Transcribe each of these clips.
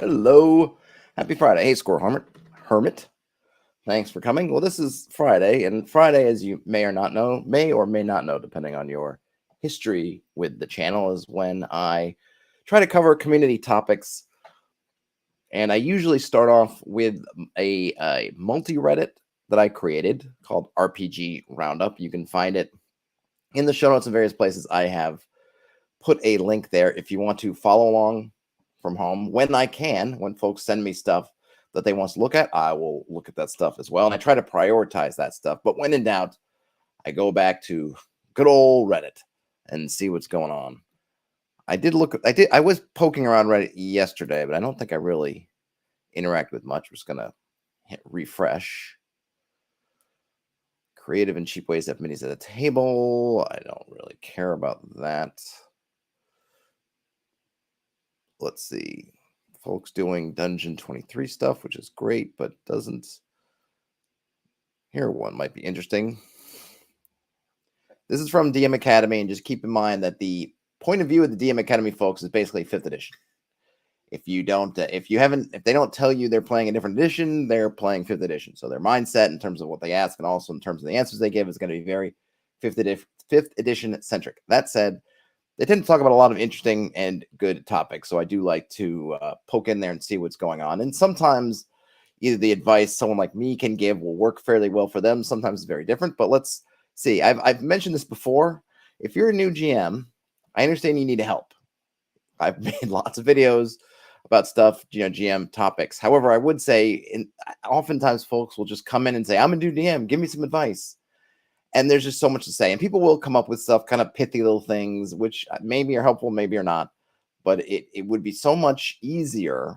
Hello. Happy Friday. Hey, Score Hermit. Thanks for coming. Well, this is Friday, and Friday, as you may or may not know, depending on your history with the channel, is when I try to cover community topics. And I usually start off with a multi-Reddit that I created called RPG Roundup. You can find it in the show notes in various places. I have put a link there if you want to follow along from home when I can. When folks send me stuff that they want to look at, I will look at that stuff as well. And I try to prioritize that stuff. But when in doubt, I go back to good old Reddit and see what's going on. I was poking around Reddit yesterday, but I don't think I really interact with much. We're just going to hit refresh. Creative and cheap ways to have minis at a table. I don't really care about that. Let's see. Folks doing Dungeon 23 stuff, which is great, but doesn't. Here one might be interesting. This is from DM Academy, and just keep in mind that the point of view of the DM Academy folks is basically 5th edition. If they don't tell you they're playing a different edition, they're playing 5th edition. So their mindset in terms of what they ask and also in terms of the answers they give is going to be very 5th edition centric. That said, they tend to talk about a lot of interesting and good topics. So I do like to poke in there and see what's going on. And sometimes either the advice someone like me can give will work fairly well for them. Sometimes it's very different, but let's see. I've mentioned this before. If you're a new GM, I understand you need help. I've made lots of videos about stuff, GM topics. However, I would say oftentimes folks will just come in and say, I'm a new DM, give me some advice. And there's just so much to say. And people will come up with stuff, kind of pithy little things, which maybe are helpful, maybe are not. But it would be so much easier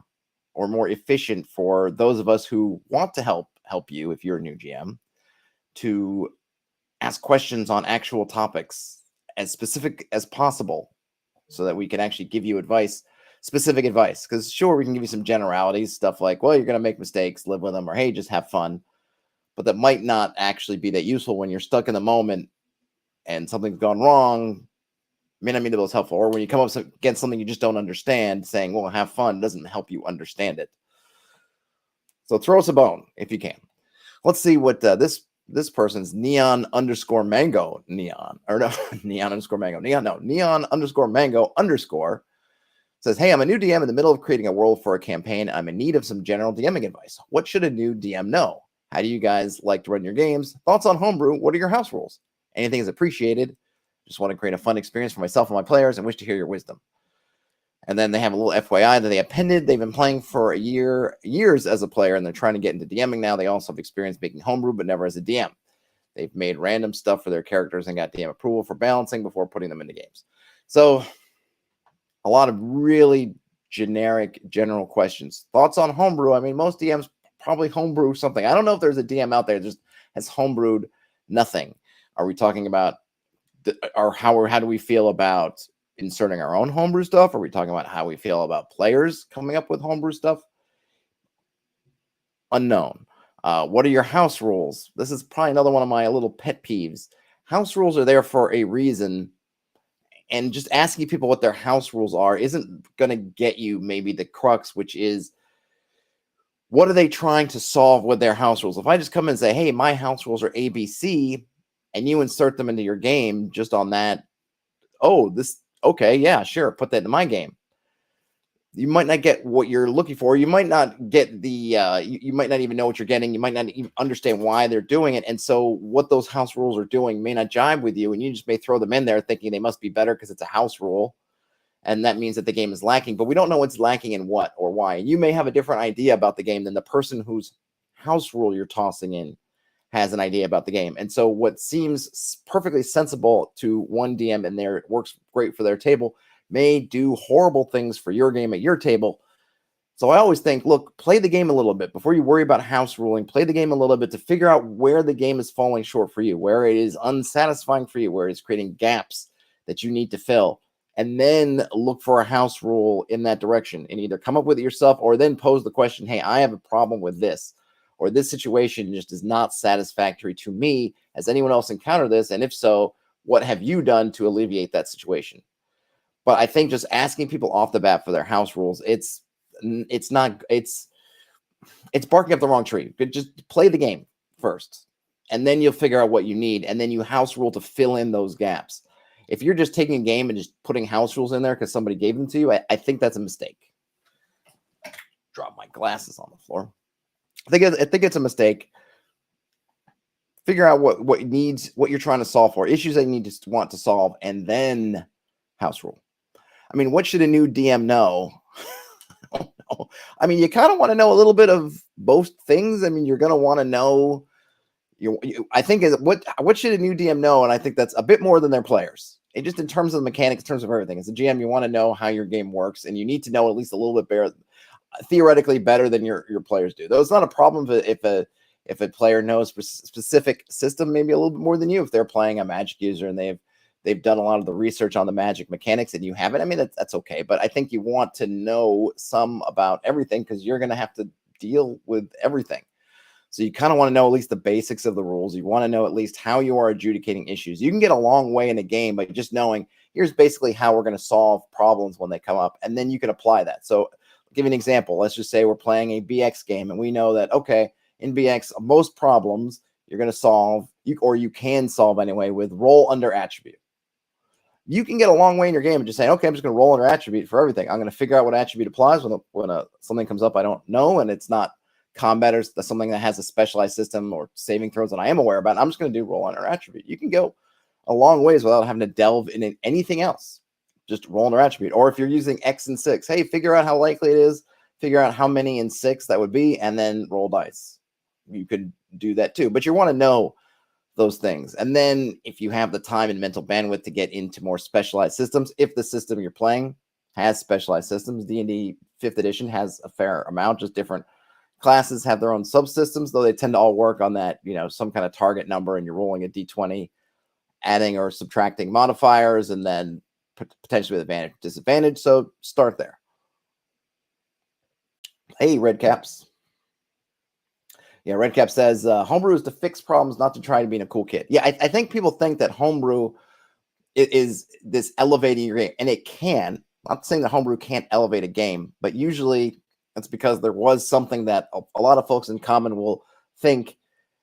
or more efficient for those of us who want to help you, if you're a new GM, to ask questions on actual topics as specific as possible so that we can actually give you specific advice. Because sure, we can give you some generalities, stuff like, well, you're going to make mistakes, live with them, or hey, just have fun. But that might not actually be that useful when you're stuck in the moment and something's gone wrong. May not mean that it was helpful. Or when you come up against something you just don't understand, saying, well, have fun doesn't help you understand it. So throw us a bone if you can. Let's see what this person's neon underscore mango says, hey, I'm a new DM in the middle of creating a world for a campaign. I'm in need of some general DMing advice. What should a new DM know? How do you guys like to run your games? Thoughts on homebrew? What are your house rules? Anything is appreciated. Just want to create a fun experience for myself and my players and wish to hear your wisdom. And then they have a little FYI that they appended. They've been playing for years as a player, and they're trying to get into DMing now. They also have experience making homebrew, but never as a DM. They've made random stuff for their characters and got DM approval for balancing before putting them into games. So a lot of really generic, general questions. Thoughts on homebrew? I mean, most DMs probably homebrew something. I don't know if there's a DM out there that just has homebrewed nothing. Are we talking about how do we feel about inserting our own homebrew stuff? Are we talking about how we feel about players coming up with homebrew stuff? Unknown. What are your house rules? This is probably another one of my little pet peeves. House rules are there for a reason, and just asking people what their house rules are isn't going to get you maybe the crux, which is, what are they trying to solve with their house rules? If I just come in and say, hey, my house rules are ABC, and you insert them into your game just on that, okay, yeah, sure, put that in my game. You might not get what you're looking for. You might not get you might not even know what you're getting. You might not even understand why they're doing it. And so what those house rules are doing may not jive with you, and you just may throw them in there thinking they must be better because it's a house rule. And that means that the game is lacking, but we don't know what's lacking in what or why. You may have a different idea about the game than the person whose house rule you're tossing in has an idea about the game. And so what seems perfectly sensible to one DM and there it works great for their table may do horrible things for your game at your table. So I always think, look, play the game a little bit before you worry about house ruling. Play the game a little bit to figure out where the game is falling short for you, where it is unsatisfying for you, where it's creating gaps that you need to fill. And then look for a house rule in that direction and either come up with it yourself or then pose the question, hey, I have a problem with this, or this situation just is not satisfactory to me. Has anyone else encountered this? And if so, what have you done to alleviate that situation? But I think just asking people off the bat for their house rules, it's it's not, it's barking up the wrong tree. Just play the game first, and then you'll figure out what you need, and then you house rule to fill in those gaps. If you're just taking a game and just putting house rules in there because somebody gave them to you, I think that's a mistake. Drop my glasses on the floor. I think it's a mistake. Figure out what you're trying to solve for, issues that you need to want to solve, and then house rule. I mean, what should a new DM know? I don't know. I mean, you kind of want to know a little bit of both things. I mean, you're going to want to know. I think what should a new DM know? And I think that's a bit more than their players. It just in terms of the mechanics, in terms of everything. As a GM, you want to know how your game works, and you need to know at least a little bit better, theoretically better than your players do. Though it's not a problem if a player knows a specific system, maybe a little bit more than you. If they're playing a Magic user and they've done a lot of the research on the Magic mechanics and you haven't, I mean, that's okay. But I think you want to know some about everything because you're going to have to deal with everything. So you kind of want to know at least the basics of the rules. You want to know at least how you are adjudicating issues. You can get a long way in a game by just knowing here's basically how we're going to solve problems when they come up, and then you can apply that. So I'll give you an example. Let's just say we're playing a BX game, and we know that, okay, in BX, most problems you're going to solve, or you can solve anyway, with roll under attribute. You can get a long way in your game and just say, okay, I'm just going to roll under attribute for everything. I'm going to figure out what attribute applies when something comes up I don't know, and it's not combat or something that has a specialized system or saving throws that I am aware about. I'm just going to do roll under attribute. You can go a long ways without having to delve in anything else. Just roll under attribute. Or if you're using X and 6, hey, figure out how likely it is, figure out how many in 6 that would be, and then roll dice. You could do that too, but you want to know those things. And then if you have the time and mental bandwidth to get into more specialized systems, if the system you're playing has specialized systems, D&D 5th edition has a fair amount, just different classes have their own subsystems, though they tend to all work on that, some kind of target number, and you're rolling a d20, adding or subtracting modifiers, and then potentially with advantage, disadvantage. So start there. Hey, Redcaps. Yeah, Redcap says homebrew is to fix problems, not to try to be in a cool kid. Yeah, I think people think that homebrew is this elevating your game, and it can. I'm not saying that homebrew can't elevate a game, but usually that's because there was something that a lot of folks in common will think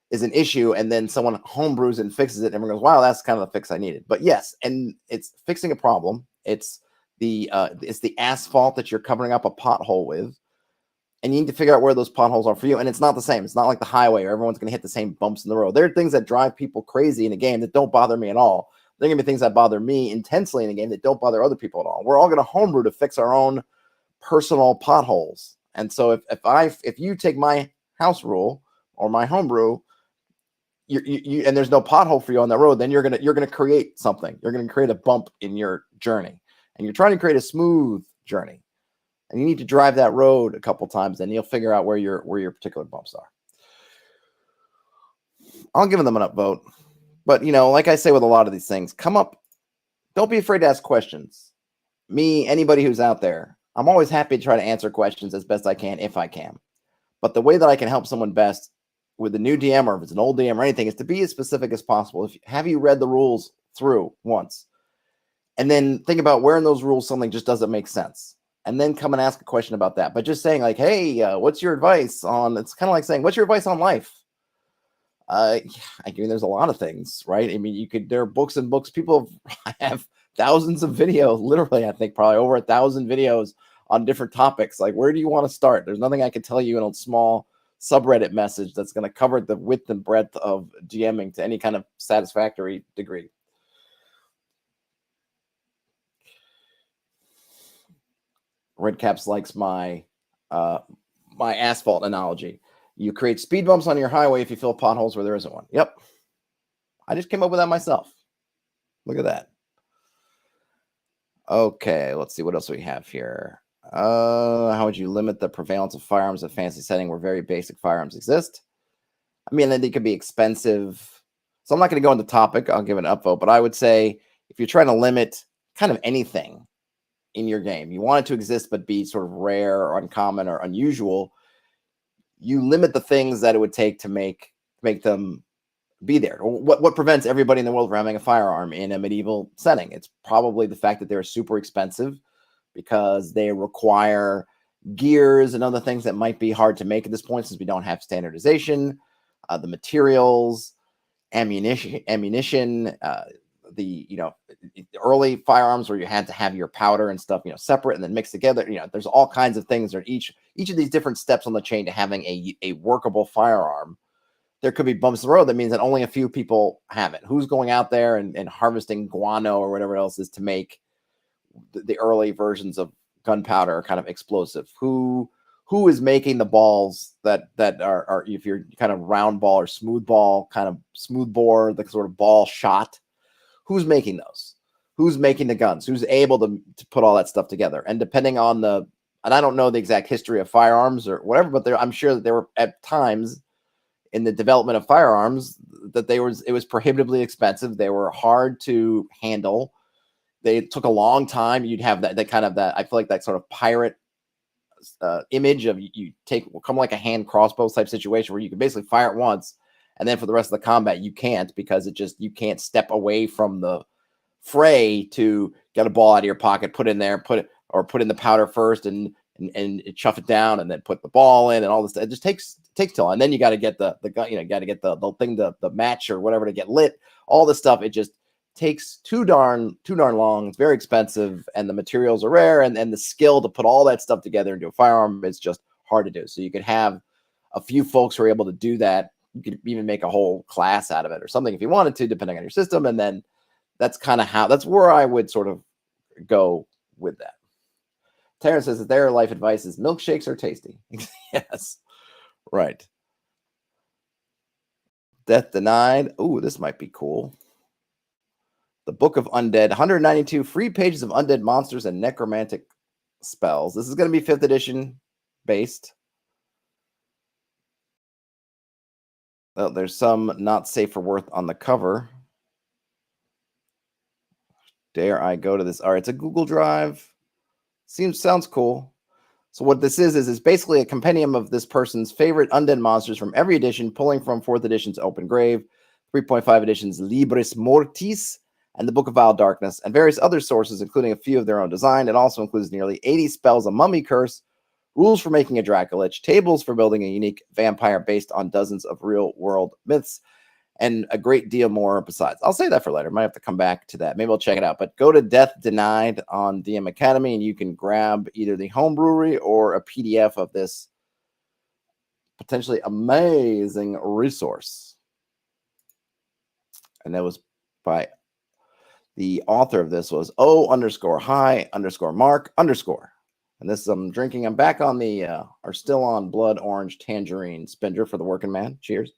is an issue, and then someone homebrews and fixes it, and everyone goes, wow, that's kind of the fix I needed. But yes, and it's fixing a problem. It's the asphalt that you're covering up a pothole with, and you need to figure out where those potholes are for you. And it's not the same. It's not like the highway where everyone's going to hit the same bumps in the road. There are things that drive people crazy in a game that don't bother me at all. There are going to be things that bother me intensely in a game that don't bother other people at all. We're all going to homebrew to fix our own personal potholes. And so if you take my house rule or my homebrew, you and there's no pothole for you on that road, then you're gonna create something. You're gonna create a bump in your journey, and you're trying to create a smooth journey. And you need to drive that road a couple times, and you'll figure out where your particular bumps are. I'll give them an upvote, but like I say with a lot of these things, come up. Don't be afraid to ask questions. Anybody who's out there, I'm always happy to try to answer questions as best I can if I can. But the way that I can help someone best with a new DM, or if it's an old DM or anything, is to be as specific as possible. Have you read the rules through once? And then think about where in those rules something just doesn't make sense. And then come and ask a question about that. But just saying like, hey, what's your advice on, it's kind of like saying, what's your advice on life? I mean, there's a lot of things, right? I mean, there are books and books. People have thousands of videos, literally, I think probably over 1,000 videos on different topics. Like, where do you want to start? There's nothing I can tell you in a small subreddit message that's going to cover the width and breadth of GMing to any kind of satisfactory degree. Redcaps likes my my asphalt analogy. You create speed bumps on your highway if you fill potholes where there isn't one. Yep. I just came up with that myself. Look at that. Okay, let's see what else we have here. How would you limit the prevalence of firearms in a fantasy setting where very basic firearms exist? I mean, they could be expensive. So I'm not going to go into the topic. I'll give an upvote. But I would say if you're trying to limit kind of anything in your game, you want it to exist but be sort of rare or uncommon or unusual, you limit the things that it would take to make them be there. What prevents everybody in the world from having a firearm in a medieval setting? It's probably the fact that they're super expensive because they require gears and other things that might be hard to make at this point since we don't have standardization, the materials, ammunition, the early firearms where you had to have your powder and stuff separate and then mixed together. There's all kinds of things, or each of these different steps on the chain to having a workable firearm. There could be bumps in the road. That means that only a few people have it. Who's going out there and harvesting guano or whatever else is to make the early versions of gunpowder kind of explosive? Who is making the balls that are if you're kind of round ball or smooth ball, kind of smooth bore, the sort of ball shot? Who's making those? Who's making the guns? Who's able to put all that stuff together? And depending on and I don't know the exact history of firearms or whatever, but I'm sure that there were at times in the development of firearms that it was prohibitively expensive. They were hard to handle. They took a long time. You'd have that kind of I feel like that sort of pirate image of you come like a hand crossbow type situation where you can basically fire it once, and then for the rest of the combat you can't, because you can't step away from the fray to get a ball out of your pocket, put in there, put in the powder first and chuff it down, and then put the ball in and all this. It just takes till, and then you got to get the gun, got to get the thing, the match or whatever to get lit. All this stuff, it just takes too darn long. It's very expensive, and the materials are rare, and the skill to put all that stuff together into a firearm is just hard to do. So you could have a few folks who are able to do that. You could even make a whole class out of it or something if you wanted to, depending on your system. And then that's where I would sort of go with that. Tara says that their life advice is milkshakes are tasty. Yes, right. Death Denied. Ooh, this might be cool. The Book of Undead, 192 free pages of undead monsters and necromantic spells. This is going to be 5th edition based. Well, there's some not safe for work on the cover. Dare I go to this? All right, it's a Google Drive. Sounds cool. So what this is basically a compendium of this person's favorite undead monsters from every edition, pulling from 4th edition's Open Grave, 3.5 edition's Libris Mortis, and the Book of Vile Darkness, and various other sources, including a few of their own design. It also includes nearly 80 spells, a mummy curse, rules for making a Dracolich, tables for building a unique vampire based on dozens of real-world myths, and a great deal more besides. I'll say that for later. Might have to come back to that. Maybe I'll check it out. But go to Death Denied on DM Academy, and you can grab either the home brewery or a PDF of this potentially amazing resource. And that was by the author of this was O_hi_Mark_. And this I'm drinking. I'm back on the are still on blood orange tangerine spender for the working man. Cheers.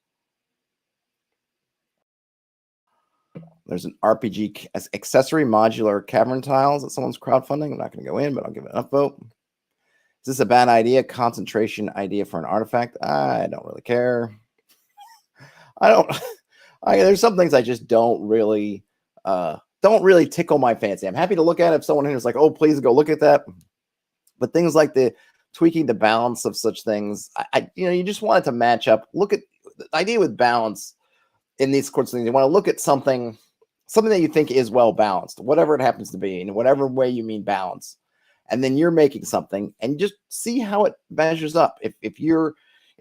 There's an RPG accessory modular cavern tiles that someone's crowdfunding. I'm not going to go in, but I'll give it an upvote. Is this a bad idea? Concentration idea for an artifact? I don't really care. There's some things I just don't really tickle my fancy. I'm happy to look at it if someone here is like, oh, please go look at that. But things like the tweaking the balance of such things, you just want it to match up. Look at the idea with balance in these sorts of things. You want to look at something that you think is well balanced, whatever it happens to be, in whatever way you mean balance. And then you're making something and just see how it measures up. If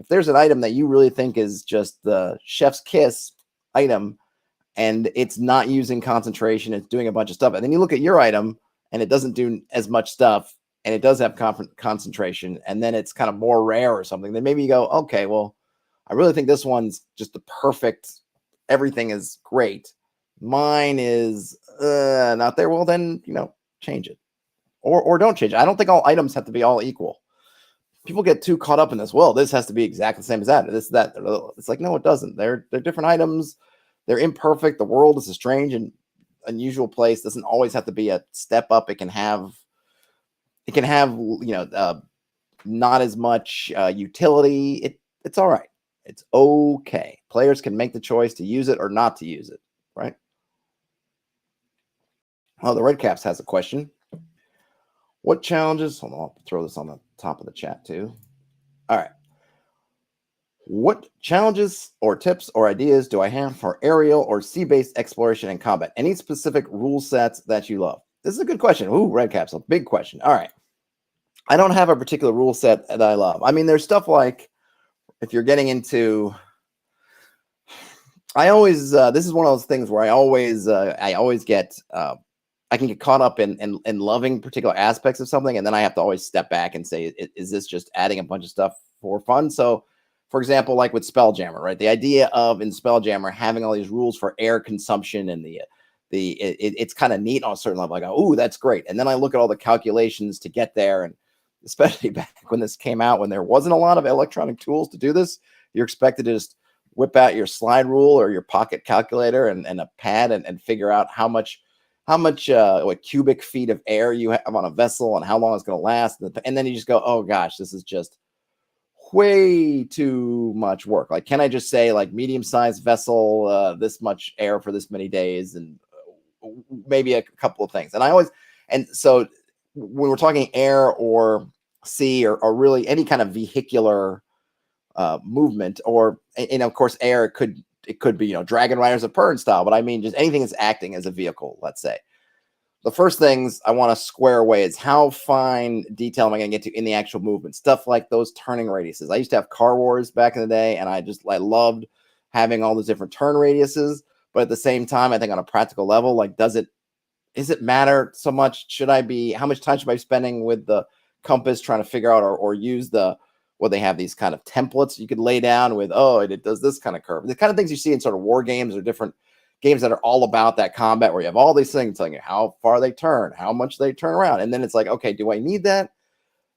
there's an item that you really think is just the chef's kiss item, and it's not using concentration, it's doing a bunch of stuff, and then you look at your item and it doesn't do as much stuff, and it does have concentration, and then it's kind of more rare or something, then maybe you go, okay, well, I really think this one's just the perfect, everything is great. Mine is not there. Well, then, change it. Or don't change it. I don't think all items have to be all equal. People get too caught up in this. Well, this has to be exactly the same as that. That. It's like, no, it doesn't. They're different items. They're imperfect. The world is a strange and unusual place. It doesn't always have to be a step up. It can have not as much utility. It's all right. It's okay. Players can make the choice to use it or not to use it, right? Oh, the Red Caps has a question. What challenges? Hold on, I'll throw this on the top of the chat too. All right. What challenges or tips or ideas do I have for aerial or sea-based exploration and combat? Any specific rule sets that you love? This is a good question. Ooh, Red Caps, a big question. All right. I don't have a particular rule set that I love. I mean, there's stuff like if you're getting into, I always this is one of those things where I always get I can get caught up in loving particular aspects of something, and then I have to always step back and say, is this just adding a bunch of stuff for fun? So, for example, like with Spelljammer, right? The idea of in Spelljammer having all these rules for air consumption and it's kind of neat on a certain level. I go, ooh, that's great. And then I look at all the calculations to get there, and especially back when this came out, when there wasn't a lot of electronic tools to do this, you're expected to just whip out your slide rule or your pocket calculator and a pad and figure out how much what cubic feet of air you have on a vessel and how long it's going to last. And then you just go, oh gosh, this is just way too much work. Like, can I just say like medium-sized vessel, this much air for this many days, and maybe a couple of things. And so when we're talking air or sea or really any kind of vehicular movement, or of course air, it could be Dragon Riders of Pern style, but I mean just anything that's acting as a vehicle. Let's say the first things I want to square away is how fine detail am I going to get to in the actual movement, stuff like those turning radiuses. I used to have Car Wars back in the day, and I loved having all those different turn radiuses, but at the same time I think on a practical level, like, does it matter so much? How much time should I be spending with the compass trying to figure out or use they have these kind of templates you could lay down with, it does this kind of curve. The kind of things you see in sort of war games or different games that are all about that combat, where you have all these things telling you how far they turn, how much they turn around. And then it's like, okay, do I need that?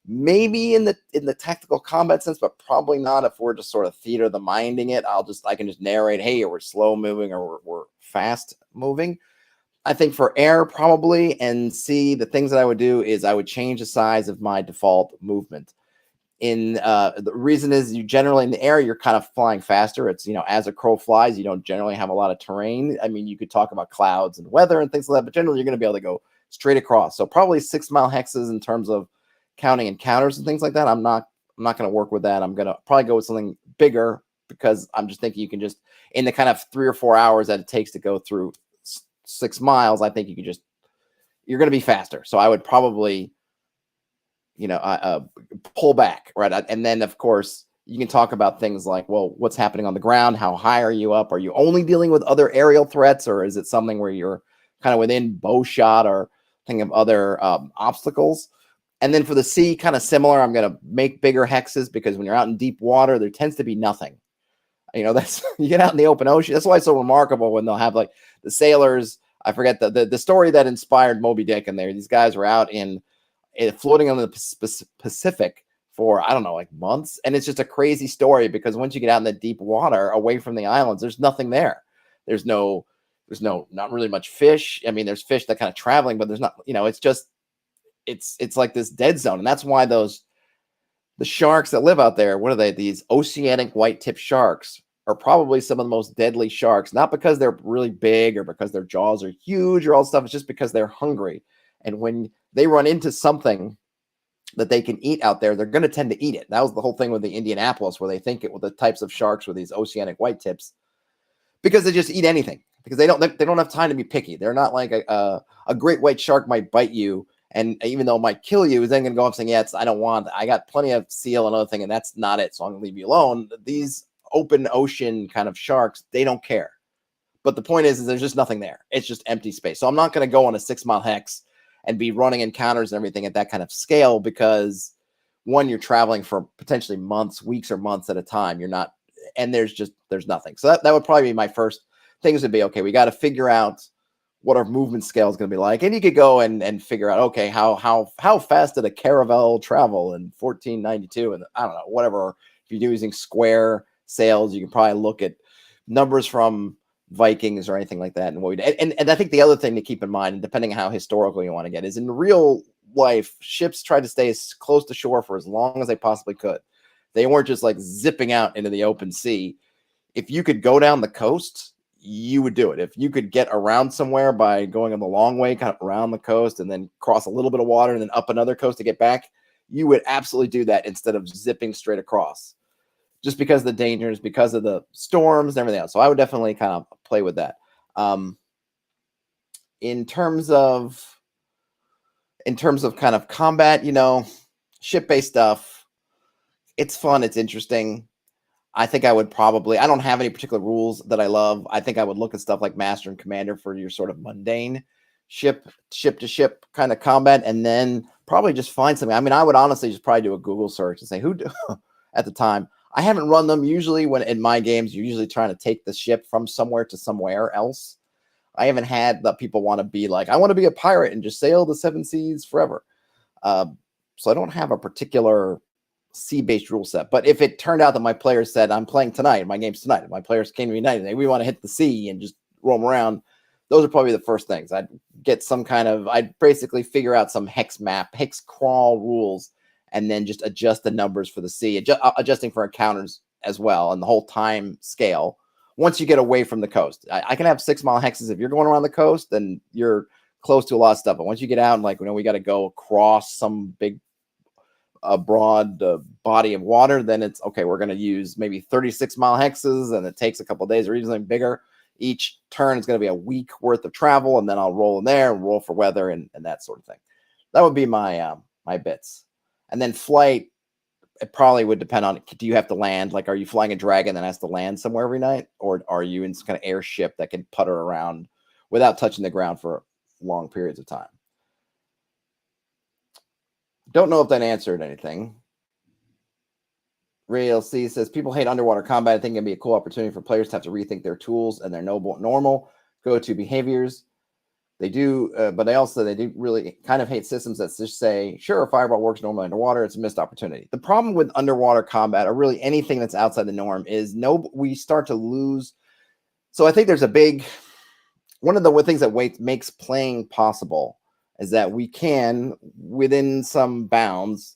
Maybe in the tactical combat sense, but probably not if we're just sort of theater of the minding it. I can just narrate, hey, we're slow moving or we're fast moving. I think for air, probably, and see, the things that I would do is I would change the size of my default movement. The reason is you generally in the air, you're kind of flying faster. It's, as a crow flies, you don't generally have a lot of terrain. I mean, you could talk about clouds and weather and things like that, but generally you're going to be able to go straight across. So probably 6 mile hexes in terms of counting encounters and things like that. I'm not going to work with that. I'm going to probably go with something bigger, because I'm just thinking you can just, in the kind of 3 or 4 hours that it takes to go through 6 miles, I think you're going to be faster. So I would probably, pull back, right? And then, of course, you can talk about things like, well, what's happening on the ground? How high are you up? Are you only dealing with other aerial threats, or is it something where you're kind of within bow shot or thinking of other obstacles? And then for the sea, kind of similar, I'm going to make bigger hexes, because when you're out in deep water, there tends to be nothing. That's you get out in the open ocean. That's why it's so remarkable when they'll have like the sailors. I forget the story that inspired Moby Dick, and these guys were out floating on the Pacific for, I don't know, like months. And it's just a crazy story, because once you get out in the deep water away from the islands, there's nothing there. There's not really much fish. I mean, there's fish that kind of traveling, but there's not, it's just, it's like this dead zone. And that's why the sharks that live out there, what are they? These oceanic white-tip sharks are probably some of the most deadly sharks, not because they're really big or because their jaws are huge or all stuff. It's just because they're hungry. And when they run into something that they can eat out there, they're going to tend to eat it. That was the whole thing with the Indianapolis, where they think it with the types of sharks with these oceanic white tips, because they just eat anything, because they don't have time to be picky. They're not like a great white shark might bite you, and even though it might kill you, is then going to go up saying, yeah, I got plenty of seal and other thing, and that's not it, so I'm going to leave you alone. These open ocean kind of sharks, they don't care. But the point is there's just nothing there. It's just empty space. So I'm not going to go on a 6 mile hex and be running encounters and everything at that kind of scale, because one, you're traveling for potentially weeks or months at a time. You're not, and there's nothing. So that would probably be my first things would be, okay, we got to figure out what our movement scale is going to be like. And you could go and figure out, okay, how fast did a caravel travel in 1492? And I don't know, whatever. If you're using square sails, you can probably look at numbers from Vikings or anything like that. And what we did. And I think the other thing to keep in mind, and depending on how historical you want to get, is in real life, ships tried to stay as close to shore for as long as they possibly could. They weren't just like zipping out into the open sea. If you could go down the coast, you would do it. If you could get around somewhere by going on the long way, kind of around the coast, and then cross a little bit of water and then up another coast to get back, you would absolutely do that instead of zipping straight across, just because of the dangers, because of the storms and everything else. So I would definitely kind of play with that. In terms of kind of combat, ship-based stuff. It's fun. It's interesting. I think I would probably, I don't have any particular rules that I love. I think I would look at stuff like Master and Commander for your sort of mundane ship to ship kind of combat, and then probably just find something. I mean, I would honestly just probably do a Google search and say who at the time. I haven't run them. Usually when in my games, you're usually trying to take the ship from somewhere to somewhere else. I haven't had the people want to be like, I want to be a pirate and just sail the seven seas forever. So I don't have a particular sea-based rule set. But if it turned out that my players said, I'm playing tonight, my game's tonight, and my players came to me tonight and we want to hit the sea and just roam around, those are probably the first things. I'd get some kind of, I'd basically figure out some hex map, hex crawl rules, and then just adjust the numbers for the sea, adjusting for encounters as well, and the whole time scale. Once you get away from the coast, I can have 6 mile hexes. If you're going around the coast, then you're close to a lot of stuff. But once you get out, and like, we got to go across some big broad body of water, then it's okay. We're going to use maybe 36 mile hexes, and it takes a couple of days or even something bigger. Each turn is going to be a week worth of travel, and then I'll roll in there and roll for weather and that sort of thing. That would be my my bits. And then flight, it probably would depend on, do you have to land? Like, are you flying a dragon that has to land somewhere every night? Or are you in some kind of airship that can putter around without touching the ground for long periods of time? Don't know if that answered anything. Real C says, people hate underwater combat. I think it can be a cool opportunity for players to have to rethink their tools and their normal go-to behaviors. They do, but they do really kind of hate systems that just say, sure, fireball works normally underwater. It's a missed opportunity. The problem with underwater combat, or really anything that's outside the norm, is we start to lose. So I think there's one of the things that makes playing possible is that we can, within some bounds,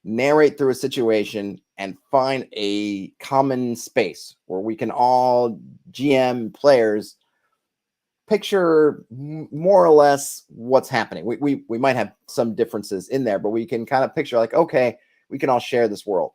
narrate through a situation and find a common space where we can all, GM players, picture more or less what's happening. We might have some differences in there, but we can kind of picture like, okay, we can all share this world.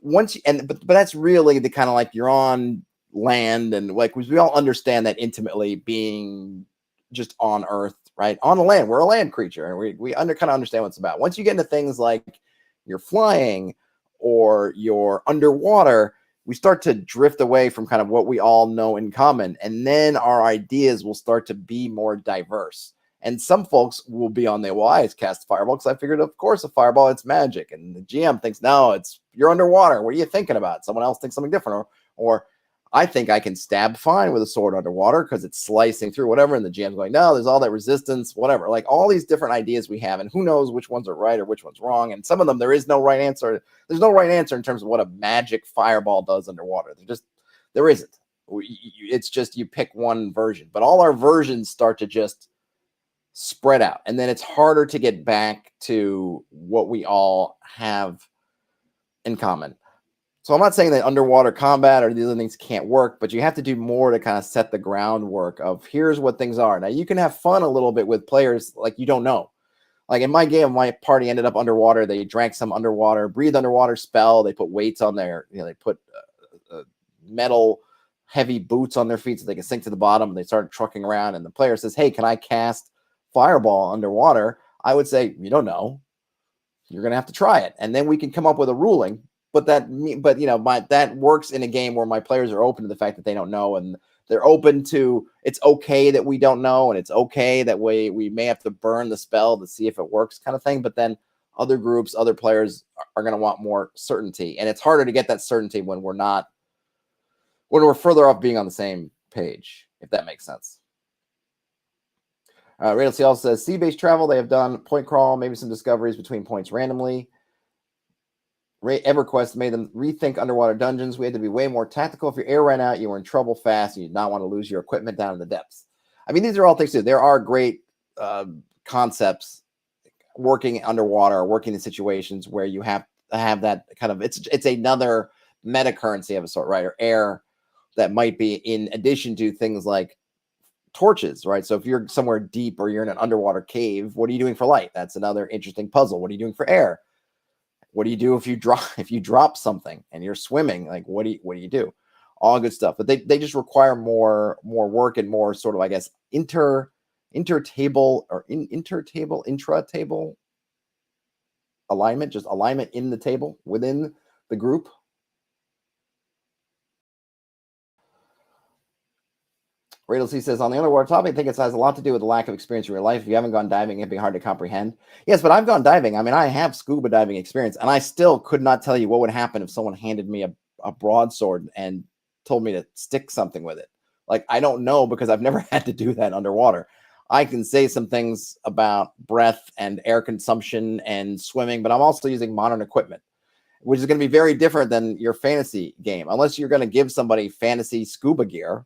But that's really the kind of like, you're on land, and like we all understand that intimately, being just on Earth, right? On the land, we're a land creature, and we kind of understand what it's about. Once you get into things like you're flying or you're underwater, we start to drift away from kind of what we all know in common. And then our ideas will start to be more diverse. And some folks will be on the, well, I cast a fireball because I figured, of course, a fireball, it's magic. And the GM thinks, no, you're underwater. What are you thinking about? Someone else thinks something different. Or I think I can stab fine with a sword underwater because it's slicing through whatever. And the GM's going, no, there's all that resistance, whatever. Like all these different ideas we have, and who knows which ones are right or which one's wrong. And some of them, there is no right answer. There's no right answer in terms of what a magic fireball does underwater. There isn't. It's just you pick one version. But all our versions start to just spread out. And then it's harder to get back to what we all have in common. So I'm not saying that underwater combat or these other things can't work, but you have to do more to kind of set the groundwork of here's what things are. Now you can have fun a little bit with players like you don't know. Like in my game, my party ended up underwater. They drank some breathe underwater spell. They put weights on they put metal heavy boots on their feet so they can sink to the bottom. And they started trucking around, and the player says, hey, can I cast fireball underwater? I would say, you don't know. You're going to have to try it. And then we can come up with a ruling. But that works in a game where my players are open to the fact that they don't know, and they're open to, it's okay that we don't know, and it's okay that we may have to burn the spell to see if it works, kind of thing. But then other groups, other players are going to want more certainty, and it's harder to get that certainty when we're further off being on the same page, if that makes sense. Randall C. also says, sea-based travel, they have done point crawl, maybe some discoveries between points randomly. EverQuest made them rethink underwater dungeons. We had to be way more tactical. If your air ran out, you were in trouble fast. You did not want to lose your equipment down in the depths. I mean, these are all things too. There are great concepts working underwater, working in situations where you have to have that kind of, it's another meta currency of a sort, right? Or air that might be in addition to things like torches, right? So if you're somewhere deep or you're in an underwater cave, what are you doing for light? That's another interesting puzzle. What are you doing for air? What do you do if you drop something and you're swimming? Like, what do you do? All good stuff. But they just require more work and more sort of, I guess, intra-table alignment, just alignment in the table within the group. Radel C says, on the underwater topic, I think it has a lot to do with the lack of experience in real life. If you haven't gone diving, it'd be hard to comprehend. Yes, but I've gone diving. I mean, I have scuba diving experience, and I still could not tell you what would happen if someone handed me a broadsword and told me to stick something with it. Like, I don't know, because I've never had to do that underwater. I can say some things about breath and air consumption and swimming, but I'm also using modern equipment, which is going to be very different than your fantasy game. Unless you're going to give somebody fantasy scuba gear,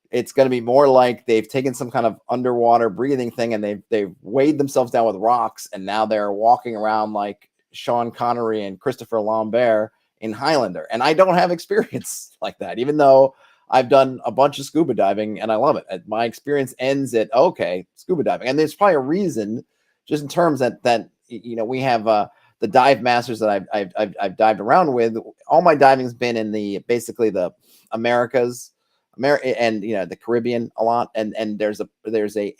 it's going to be more like they've taken some kind of underwater breathing thing and they've weighed themselves down with rocks, and now they're walking around like Sean Connery and Christopher Lambert in Highlander. And I don't have experience like that, even though I've done a bunch of scuba diving and I love it. My experience ends at, okay, scuba diving. And there's probably a reason, just in terms that you know, we have the dive masters that I've dived around with. All my diving's been in basically the Americas, and you know, the Caribbean a lot, and there's an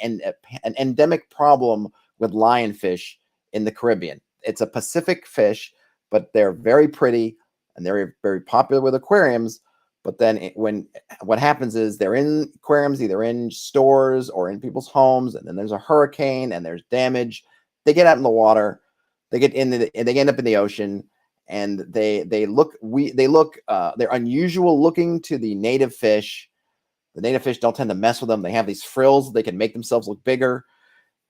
endemic problem with lionfish in the Caribbean. It's a Pacific fish, but they're very pretty and they're very popular with aquariums. But then what happens is they're in aquariums, either in stores or in people's homes, and then there's a hurricane and there's damage. They get out in the water, they end up in the ocean, and they're unusual looking to the native fish. The native fish don't tend to mess with them. They have these frills. They can make themselves look bigger.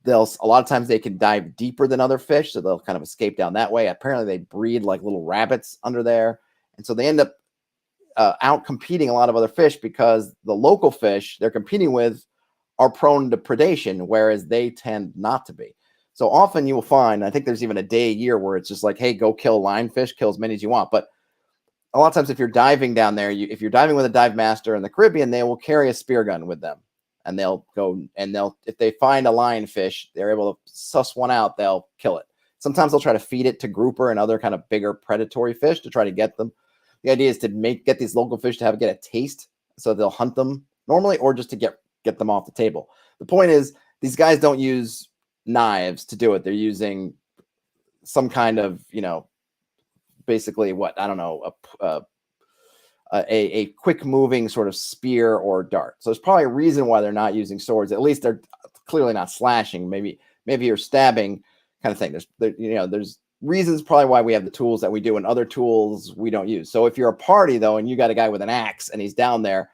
A lot of times they can dive deeper than other fish, so they'll kind of escape down that way. Apparently they breed like little rabbits under there. And so they end up out competing a lot of other fish, because the local fish they're competing with are prone to predation, whereas they tend not to be. So often you will find, I think there's even a day a year where it's just like, hey, go kill lionfish, kill as many as you want. But a lot of times if you're diving down there, if you're diving with a dive master in the Caribbean, they will carry a spear gun with them. And they'll go and if they find a lionfish, they're able to suss one out, they'll kill it. Sometimes they'll try to feed it to grouper and other kind of bigger predatory fish to try to get them. The idea is to get these local fish to get a taste, so they'll hunt them normally, or just to get them off the table. The point is, these guys don't use knives to do it. They're using some kind of, you know, basically what, I don't know, a quick moving sort of spear or dart. So there's probably a reason why they're not using swords. At least they're clearly not slashing. Maybe you're stabbing kind of thing. There's reasons probably why we have the tools that we do, and other tools we don't use. So if you're a party though, and you got a guy with an axe and he's down there,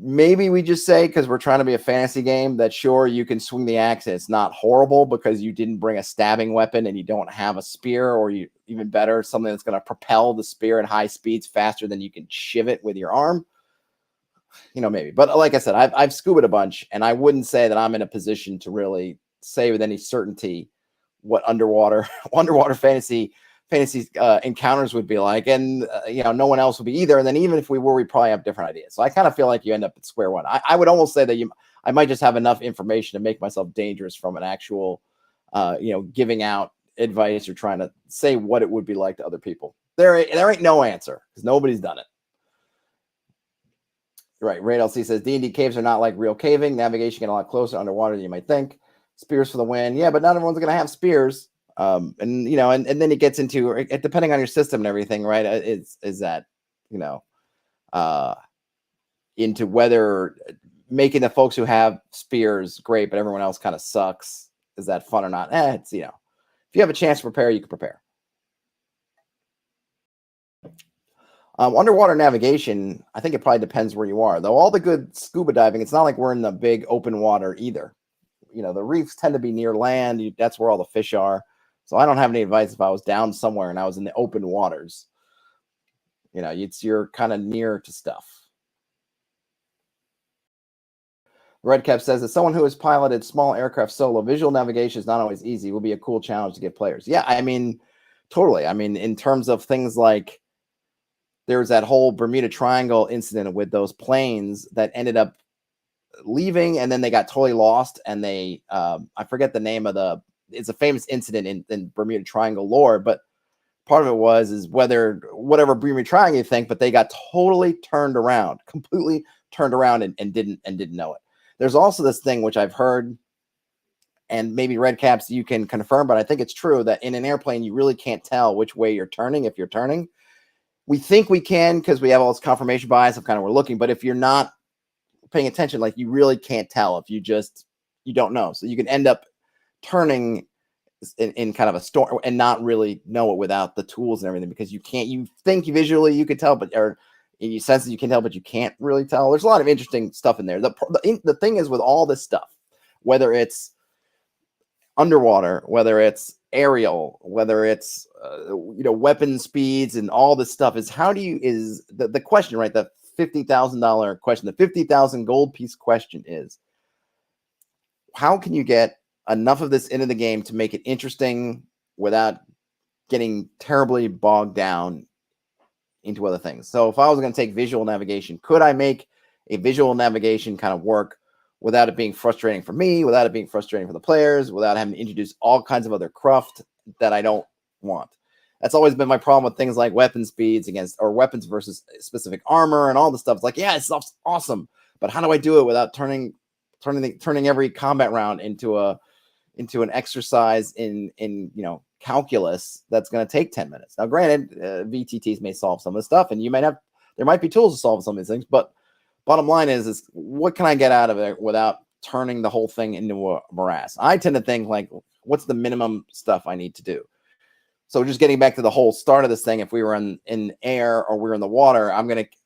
maybe we just say, because we're trying to be a fantasy game, that sure, you can swing the axe and it's not horrible because you didn't bring a stabbing weapon and you don't have a spear, or you, even better, something that's going to propel the spear at high speeds faster than you can shiv it with your arm. You know, maybe. But like I said, I've scubaed a bunch, and I wouldn't say that I'm in a position to really say with any certainty what underwater fantasy encounters would be like, and you know, no one else would be either. And then even if we were, we probably have different ideas. So I kind of feel like you end up at square one. I would almost say that I might just have enough information to make myself dangerous from an actual, you know, giving out advice or trying to say what it would be like to other people. There ain't no answer, because nobody's done it. Right. Ray LC says D&D caves are not like real caving. Navigation get a lot closer underwater than you might think. Spears for the win. Yeah, but not everyone's going to have spears. And you know, and then it gets into, depending on your system and everything, right? Is that, you know, into whether making the folks who have spears great, but everyone else kind of sucks. Is that fun or not? It's, you know, if you have a chance to prepare, you can prepare. Underwater navigation, I think it probably depends where you are. Though all the good scuba diving, it's not like we're in the big open water either. You know, the reefs tend to be near land. That's where all the fish are. So I don't have any advice if I was down somewhere and I was in the open waters. You know, you're kind of near to stuff. Redcap says, as someone who has piloted small aircraft solo, visual navigation is not always easy. It will be a cool challenge to give players. Yeah, I mean, totally. I mean, in terms of things like, there's that whole Bermuda Triangle incident with those planes that ended up leaving, and then they got totally lost, and they I forget the name of it's a famous incident in Bermuda Triangle lore, but part of it is whatever Bermuda Triangle you think, but they got totally completely turned around and didn't know it. There's also this thing which I've heard, and maybe red caps you can confirm, but I think it's true that in an airplane you really can't tell which way you're turning if you're turning. We think we can because we have all this confirmation bias of kind of we're looking, but if you're not paying attention, like, you really can't tell if you don't know. So you can end up turning in kind of a storm and not really know it without the tools and everything, because you think visually you could tell, but or you sense that you can tell, but you can't really tell. There's a lot of interesting stuff in there. The thing is with all this stuff, whether it's underwater, whether it's aerial, whether it's weapon speeds and all this stuff, is the question, right? The $50,000 question, the 50,000 gold piece question is, how can you get enough of this into the game to make it interesting without getting terribly bogged down into other things? So if I was going to take visual navigation, could I make a visual navigation kind of work without it being frustrating for me, without it being frustrating for the players, without having to introduce all kinds of other cruft that I don't want? That's always been my problem with things like weapon speeds or weapons versus specific armor and all the stuff. It's like, yeah, it's awesome, but how do I do it without turning every combat round into an exercise in calculus that's going to take 10 minutes? Now, granted, VTTs may solve some of the stuff, and there might be tools to solve some of these things, but bottom line is what can I get out of it without turning the whole thing into a morass? I tend to think, like, what's the minimum stuff I need to do? So just getting back to the whole start of this thing, if we were in air or we were in the water,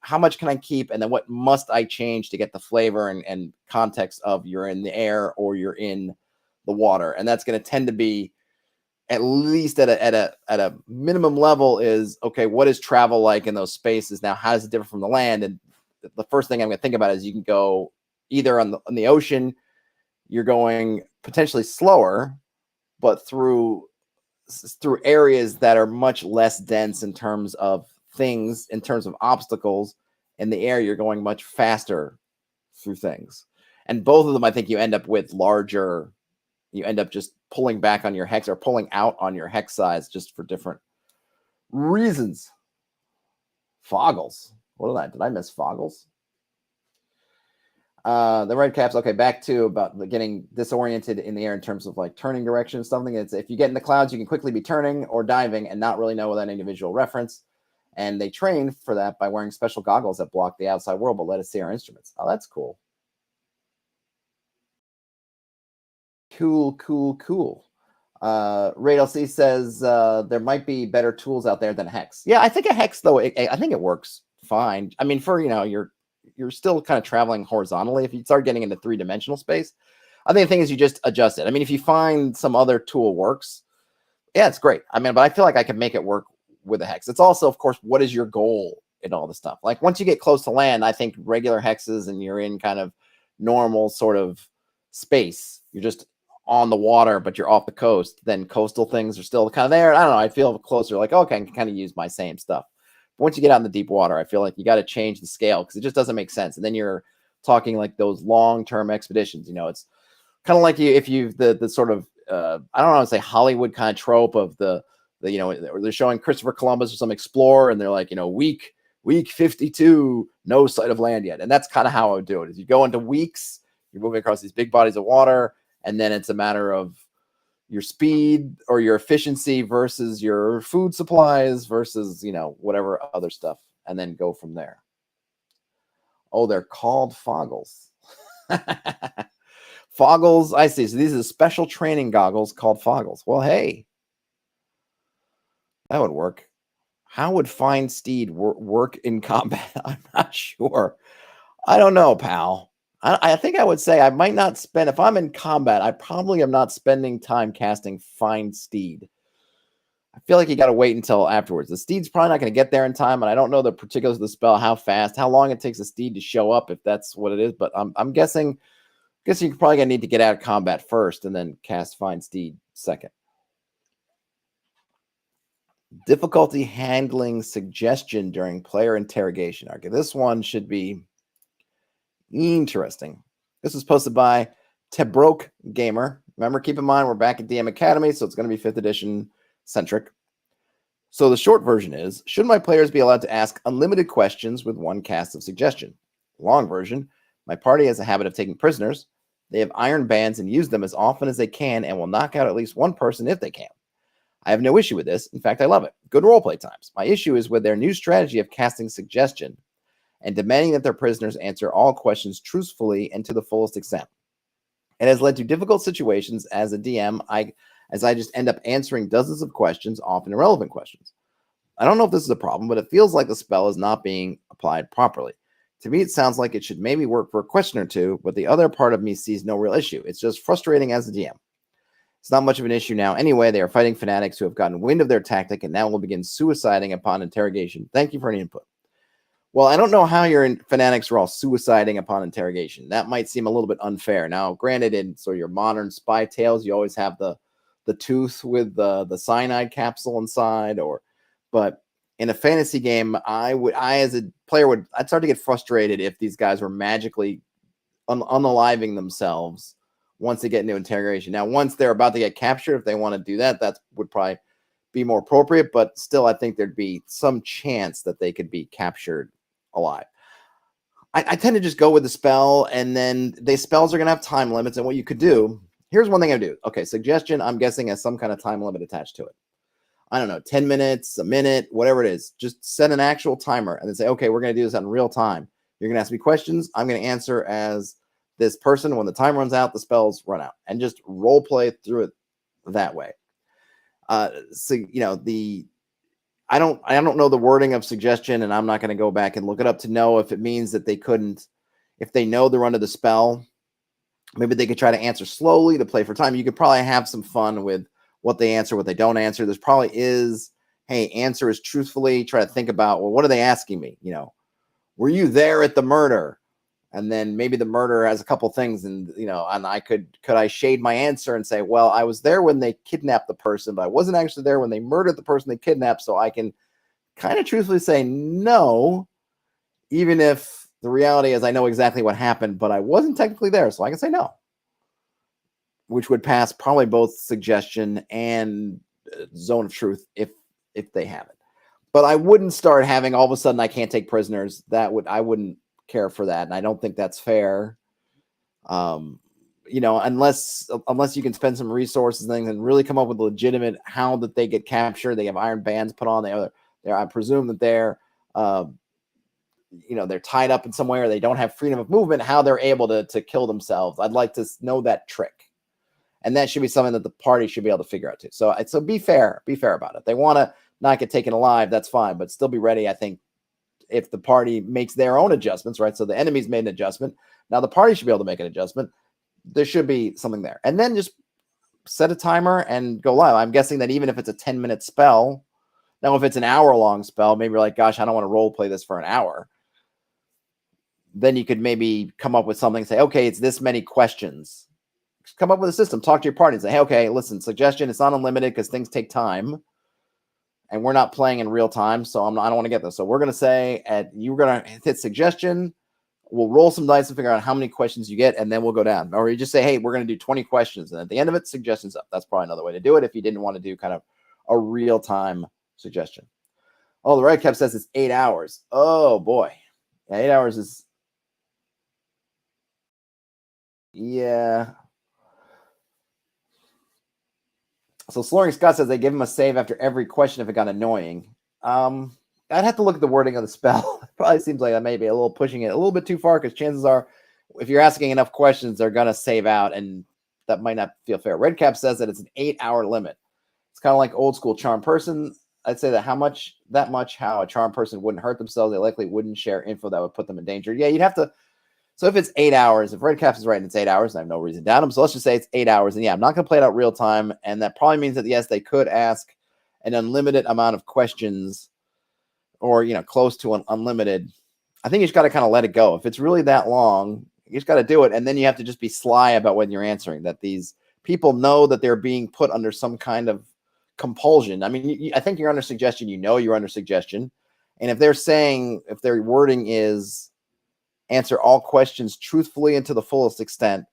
how much can I keep? And then what must I change to get the flavor and context of you're in the air or you're in the water? And that's going to tend to be, at least at a minimum level, is, okay, what is travel like in those spaces? Now, how does it differ from the land? And the first thing I'm going to think about is you can go either on the ocean, you're going potentially slower, but through areas that are much less dense in terms of things, in terms of obstacles. In the air, you're going much faster through things. And both of them, I think you end up just pulling back on your hex or pulling out on your hex size just for different reasons. Foggles. Did I miss Foggles? The red caps. Okay, back to about getting disoriented in the air in terms of like turning direction. Something that's, if you get in the clouds, you can quickly be turning or diving and not really know without any visual reference. And they train for that by wearing special goggles that block the outside world but let us see our instruments. Oh, that's cool. Cool. Raid LC says there might be better tools out there than Hex. Yeah, I think a Hex, though, I think it works fine. I mean, for you're still kind of traveling horizontally. If you start getting into 3-dimensional space, I think the thing is you just adjust it. I mean, if you find some other tool works, yeah, it's great. I mean, but I feel like I can make it work with a Hex. It's also, of course, what is your goal in all this stuff? Like, once you get close to land, I think regular hexes and you're in kind of normal sort of space, you're just on the water, but you're off the coast, then coastal things are still kind of there. I don't know. I feel closer, like, okay, I can kind of use my same stuff. But once you get out in the deep water, I feel like you got to change the scale because it just doesn't make sense. And then you're talking like those long-term expeditions. It's kind of like the sort of I don't want to say Hollywood kind of trope of the they're showing Christopher Columbus or some explorer, and they're like, week 52, no sight of land yet. And that's kind of how I would do it. Is you go into weeks, you're moving across these big bodies of water, and then it's a matter of your speed or your efficiency versus your food supplies versus, whatever other stuff, and then go from there. Oh, they're called Foggles. Foggles, I see. So these are special training goggles called Foggles. Well, hey, that would work. How would Find Steed work in combat? I'm not sure. I don't know, pal. I think I would say I might not spend, if I'm in combat, I probably am not spending time casting Find Steed. I feel like you got to wait until afterwards. The steed's probably not going to get there in time, and I don't know the particulars of the spell, how fast, how long it takes a steed to show up, if that's what it is. But I'm guessing you're probably going to need to get out of combat first and then cast Find Steed second. Difficulty handling suggestion during player interrogation. Okay, this one should be interesting. This was posted by Tebroke Gamer. Remember, keep in mind, we're back at DM Academy, so it's going to be 5th edition centric. So the short version is, should my players be allowed to ask unlimited questions with one cast of suggestion? Long version, my party has a habit of taking prisoners. They have iron bands and use them as often as they can and will knock out at least one person if they can. I have no issue with this. In fact, I love it. Good roleplay times. My issue is with their new strategy of casting suggestion and demanding that their prisoners answer all questions truthfully and to the fullest extent. It has led to difficult situations as a DM, as I just end up answering dozens of questions, often irrelevant questions. I don't know if this is a problem, but it feels like the spell is not being applied properly. To me, it sounds like it should maybe work for a question or two, but the other part of me sees no real issue. It's just frustrating as a DM. It's not much of an issue now. Anyway, they are fighting fanatics who have gotten wind of their tactic and now will begin suiciding upon interrogation. Thank you for any input. Well, I don't know how your fanatics are all suiciding upon interrogation. That might seem a little bit unfair. Now, granted, in sort of your modern spy tales, you always have the tooth with the cyanide capsule inside, but in a fantasy game, I as a player I'd start to get frustrated if these guys were magically unaliving themselves once they get into interrogation. Now, once they're about to get captured, if they want to do that, that would probably be more appropriate, but still, I think there'd be some chance that they could be captured alive. I tend to just go with the spell, and then the spells are going to have time limits, and what you could do, here's one thing I do. Okay, suggestion, I'm guessing has some kind of time limit attached to it. I don't know, 10 minutes, a minute, whatever it is. Just set an actual timer and then say, okay, we're going to do this in real time. You're going to ask me questions. I'm going to answer as this person. When the time runs out, the spells run out, and just role play through it that way. So, you know, I don't know the wording of suggestion, and I'm not going to go back and look it up to know if it means that they couldn't, if they know they're under the spell, maybe they could try to answer slowly to play for time. You could probably have some fun with what they answer, what they don't answer. There's probably is, hey, answer is truthfully. Try to think about, well, what are they asking me? You know, were you there at the murder? And then maybe the murderer has a couple things, and you know, and could I shade my answer and say, well, I was there when they kidnapped the person, but I wasn't actually there when they murdered the person they kidnapped. So I can kind of truthfully say no, even if the reality is I know exactly what happened, but I wasn't technically there, so I can say no, which would pass probably both suggestion and zone of truth if they have it. But I wouldn't start having all of a sudden I can't take prisoners. I wouldn't care for that, and I don't think that's fair. You know, unless you can spend some resources and things and really come up with a legitimate how that they get captured. They have iron bands put on. I presume that they're you know, they're tied up in some way, or they don't have freedom of movement. How they're able to kill themselves, I'd like to know that trick, and that should be something that the party should be able to figure out too. So be fair about it. They want to not get taken alive, that's fine, but still be ready. I think if the party makes their own adjustments, right? So the enemy's made an adjustment. Now the party should be able to make an adjustment. There should be something there. And then just set a timer and go live. I'm guessing that even if it's a 10-minute spell, now if it's an hour-long spell, maybe you're like, gosh, I don't want to role play this for an hour. Then you could maybe come up with something, say, okay, it's this many questions. Just come up with a system. Talk to your party and say, hey, okay, listen, suggestion, it's not unlimited because things take time. And we're not playing in real time, so I don't want to get this. So we're going to say you're going to hit suggestion. We'll roll some dice and figure out how many questions you get, and then we'll go down. Or you just say, hey, we're going to do 20 questions, and at the end of it, suggestions up. That's probably another way to do it if you didn't want to do kind of a real-time suggestion. Oh, the red cap says it's 8 hours. Oh, boy. Yeah, 8 hours is... Yeah. So Slurring Scott says they give him a save after every question if it got annoying. I'd have to look at the wording of the spell. It probably seems like that may be a little pushing it a little bit too far, because chances are if you're asking enough questions, they're going to save out, and that might not feel fair. Redcap says that it's an 8-hour limit. It's kind of like old school charm person. I'd say that how a charm person wouldn't hurt themselves. They likely wouldn't share info that would put them in danger. Yeah, you'd have to. So if it's 8 hours, if Redcaps is right and it's 8 hours, I have no reason to doubt him. So let's just say it's 8 hours. And yeah, I'm not going to play it out real time. And that probably means that, yes, they could ask an unlimited amount of questions, or, you know, close to an unlimited. I think you just got to kind of let it go. If it's really that long, you just got to do it. And then you have to just be sly about when you're answering, that these people know that they're being put under some kind of compulsion. I mean, I think you're under suggestion. You know you're under suggestion. And if they're saying, if their wording is answer all questions truthfully and to the fullest extent,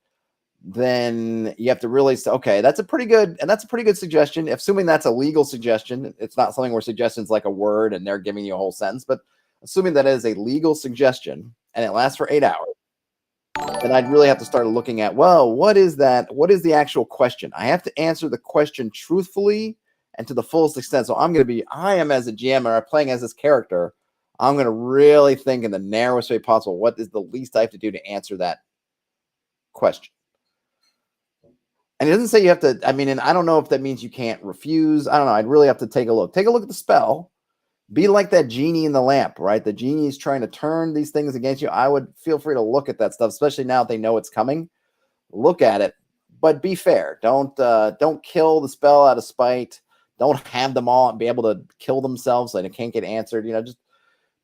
then you have to really say, okay, that's a pretty good suggestion. Assuming that's a legal suggestion, it's not something where suggestion's like a word and they're giving you a whole sentence, but assuming that is a legal suggestion and it lasts for 8 hours, then I'd really have to start looking at, well, what is that? What is the actual question? I have to answer the question truthfully and to the fullest extent. So I am as a GM or playing as this character, I'm going to really think in the narrowest way possible, what is the least I have to do to answer that question? And it doesn't say you have to, I mean, and I don't know if that means you can't refuse. I don't know. I'd really have to take a look. Take a look at the spell. Be like that genie in the lamp, right? The genie is trying to turn these things against you. I would feel free to look at that stuff, especially now that they know it's coming. Look at it, but be fair. Don't kill the spell out of spite. Don't have them all be able to kill themselves and it can't get answered.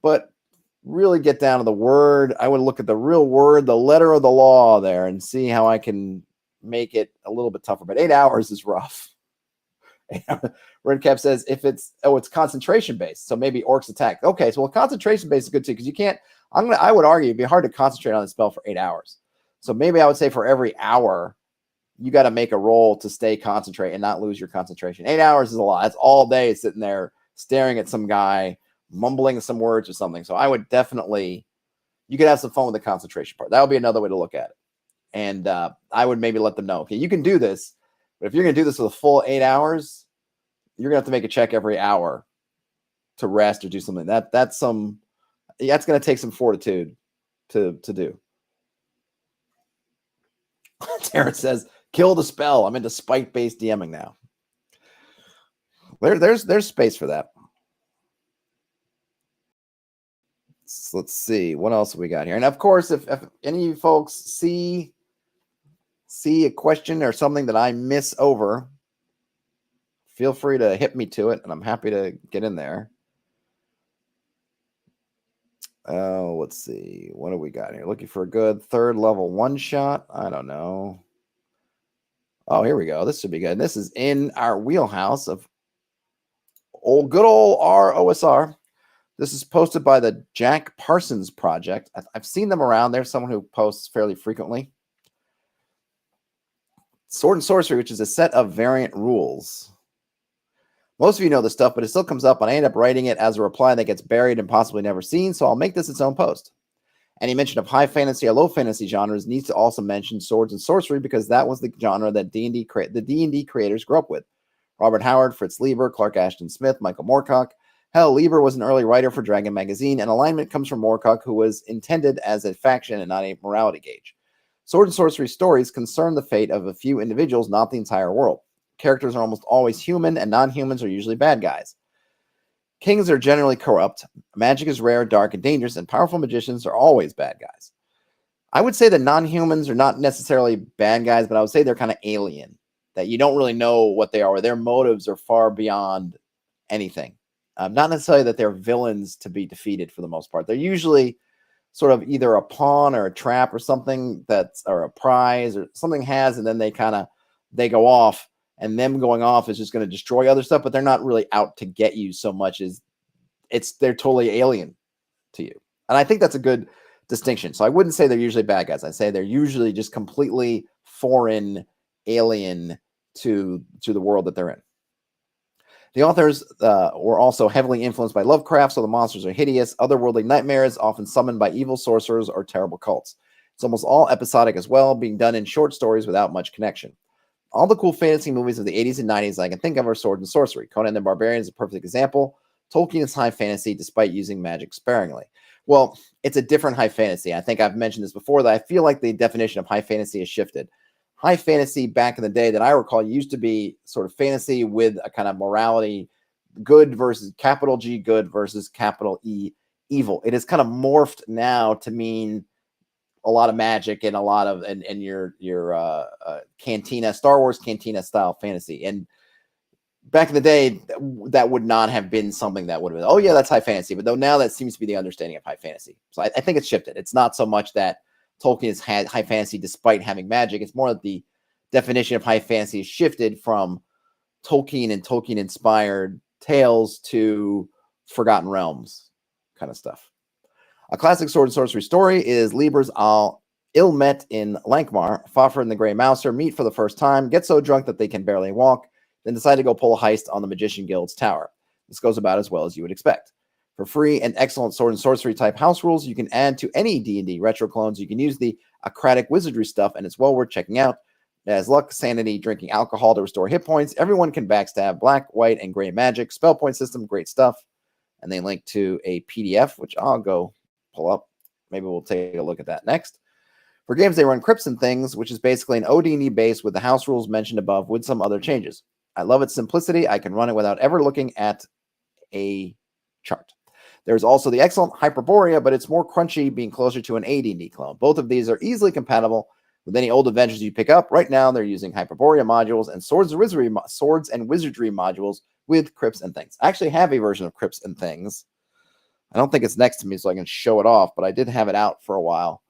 But really get down to the word. I would look at the real word, the letter of the law there, and see how I can make it a little bit tougher. But 8 hours is rough. Redcap says if it's concentration based, so maybe orcs attack. Okay, so concentration based is good too because you can't. I would argue it'd be hard to concentrate on the spell for 8 hours. So maybe I would say for every hour, you got to make a roll to stay concentrate and not lose your concentration. 8 hours is a lot. That's all day sitting there staring at some guy mumbling some words or something. So I would definitely, you could have some fun with the concentration part. That would be another way to look at it. And I would maybe let them know, okay, you can do this. But if you're going to do this for the full 8 hours, you're going to have to make a check every hour to rest or do something. That's going to take some fortitude to do. Terrence says, kill the spell. I'm into spite-based DMing now. There's space for that. So let's see. What else have we got here? And of course, if any of you folks see a question or something that I miss over, feel free to hit me to it, and I'm happy to get in there. Let's see. What do we got here? Looking for a good third level one-shot. I don't know. Oh, here we go. This should be good. This is in our wheelhouse of good old ROSR. This is posted by the Jack Parsons Project. I've seen them around. There's someone who posts fairly frequently. Sword and Sorcery, which is a set of variant rules. Most of you know this stuff, but it still comes up, and I end up writing it as a reply that gets buried and possibly never seen, so I'll make this its own post. Any mention of high fantasy or low fantasy genres needs to also mention Swords and Sorcery because that was the genre that the D&D creators grew up with. Robert Howard, Fritz Lieber, Clark Ashton Smith, Michael Moorcock. Hell, Lieber was an early writer for Dragon Magazine, and alignment comes from Moorcock, who was intended as a faction and not a morality gauge. Sword and Sorcery stories concern the fate of a few individuals, not the entire world. Characters are almost always human, and non-humans are usually bad guys. Kings are generally corrupt. Magic is rare, dark, and dangerous, and powerful magicians are always bad guys. I would say that non-humans are not necessarily bad guys, but I would say they're kind of alien, that you don't really know what they are, or their motives are far beyond anything. Not necessarily that they're villains to be defeated for the most part. They're usually sort of either a pawn or a trap or something or a prize or something has, and then they go off. And them going off is just going to destroy other stuff, but they're not really out to get you so much as they're totally alien to you. And I think that's a good distinction. So I wouldn't say they're usually bad guys. I say they're usually just completely foreign, alien to the world that they're in. The authors were also heavily influenced by Lovecraft, so the monsters are hideous, otherworldly nightmares, often summoned by evil sorcerers or terrible cults. It's almost all episodic as well, being done in short stories without much connection. All the cool fantasy movies of the 80s and 90s I can think of are Sword and Sorcery. Conan the Barbarian is a perfect example. Tolkien is high fantasy despite using magic sparingly. Well, it's a different high fantasy. I think I've mentioned this before, that I feel like the definition of high fantasy has shifted. High fantasy back in the day that I recall used to be sort of fantasy with a kind of morality, good versus capital G good versus capital E evil. It has kind of morphed now to mean a lot of magic and a lot of and your cantina, Star Wars cantina style fantasy. And back in the day, that would not have been something that would have been, oh yeah, that's high fantasy. But though now that seems to be the understanding of high fantasy. So I think it's shifted. It's not so much that Tolkien has had high fantasy despite having magic. It's more that the definition of high fantasy has shifted from Tolkien and Tolkien inspired tales to Forgotten Realms kind of stuff. A classic Sword and Sorcery story is Lieber's Ill-Met in Lankmar. Fafhrd and the Grey Mouser meet for the first time, get so drunk that they can barely walk, then decide to go pull a heist on the Magician Guild's tower. This goes about as well as you would expect. for free and excellent sword and sorcery type house rules you can add to any D&D retro clones. You can use the Acratic wizardry stuff, and it's well worth checking out. It has luck, sanity, drinking alcohol to restore hit points. Everyone can backstab, black, white, and gray magic. Spell point system, great stuff. And they link to a PDF, which I'll go pull up. Maybe we'll take a look at that next. For games, they run Crypts and Things, which is basically an OD&D base with the house rules mentioned above with some other changes. I love its simplicity. I can run it without ever looking at a chart. There's also the excellent Hyperborea, but it's more crunchy, being closer to an AD&D clone. Both of these are easily compatible with any old adventures you pick up. Right now, they're using Hyperborea modules and Swords and Wizardry modules with Crypts and Things. I actually have a version of Crypts and Things. I don't think it's next to me, so I can show it off, but I did have it out for a while.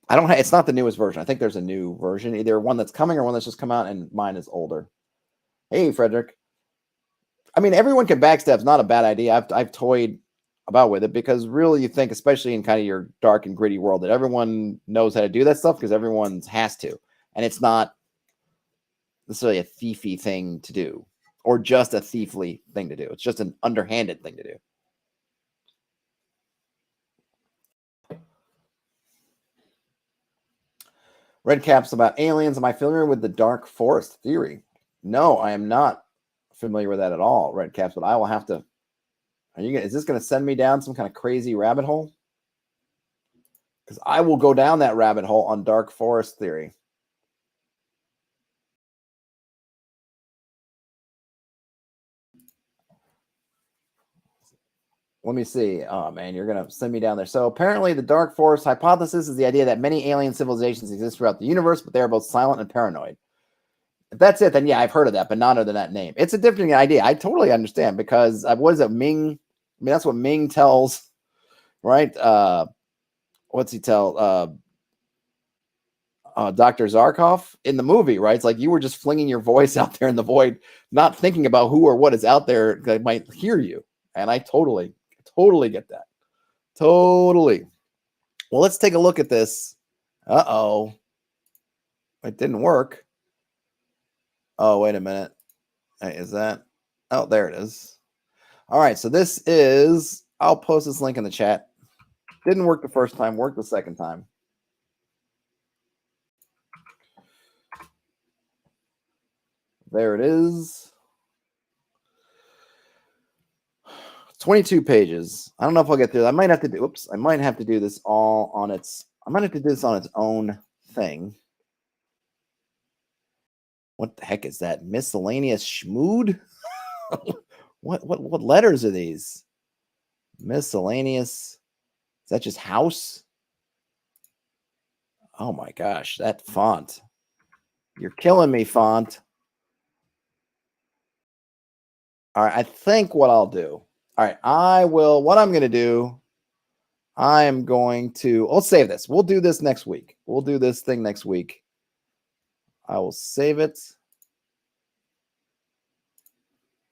It's not the newest version. I think there's a new version, either one that's coming or one that's just come out, and mine is older. Hey, Frederick. I mean, everyone can backstab. It's not a bad idea. I've toyed about with it because really you think, especially in kind of your dark and gritty world, that everyone knows how to do that stuff because everyone has to. And it's not necessarily a thiefy thing to do or just a thiefly thing to do. It's just an underhanded thing to do. Red Cap's about aliens. Am I familiar with the Dark Forest theory? No, I am not familiar with that at all, Red Caps, but I will have to. Is this going to send me down some kind of crazy rabbit hole? Because I will go down that rabbit hole on Dark Forest theory. Let me see. Oh, man, you're going to send me down there. So apparently the Dark Forest hypothesis is the idea that many alien civilizations exist throughout the universe, but they are both silent and paranoid. If that's it, then yeah, I've heard of that, but not under that name. It's a different idea. I totally understand because what is it, Ming? I mean, that's what Ming tells, right? What's he tell? Dr. Zarkov in the movie, right? It's like you were just flinging your voice out there in the void, not thinking about who or what is out there that might hear you. And I totally get that. Totally. Well, let's take a look at this. Uh-oh. It didn't work. Oh, wait a minute. Is that? Oh, there it is. All right. So this is, I'll post this link in the chat. Didn't work the first time, worked the second time. There it is. 22 pages. I don't know if I'll get through. I might have to do, I might have to do this all on its, I might have to do this on its own thing. What the heck is that? Miscellaneous schmood? What letters are these? Miscellaneous. Is that just house? Oh my gosh, that font. You're killing me, font. All right, I think what I'll do. All right, what I'm going to do, I am going to, let's save this. We'll do this next week. We'll do this thing next week. I will save it.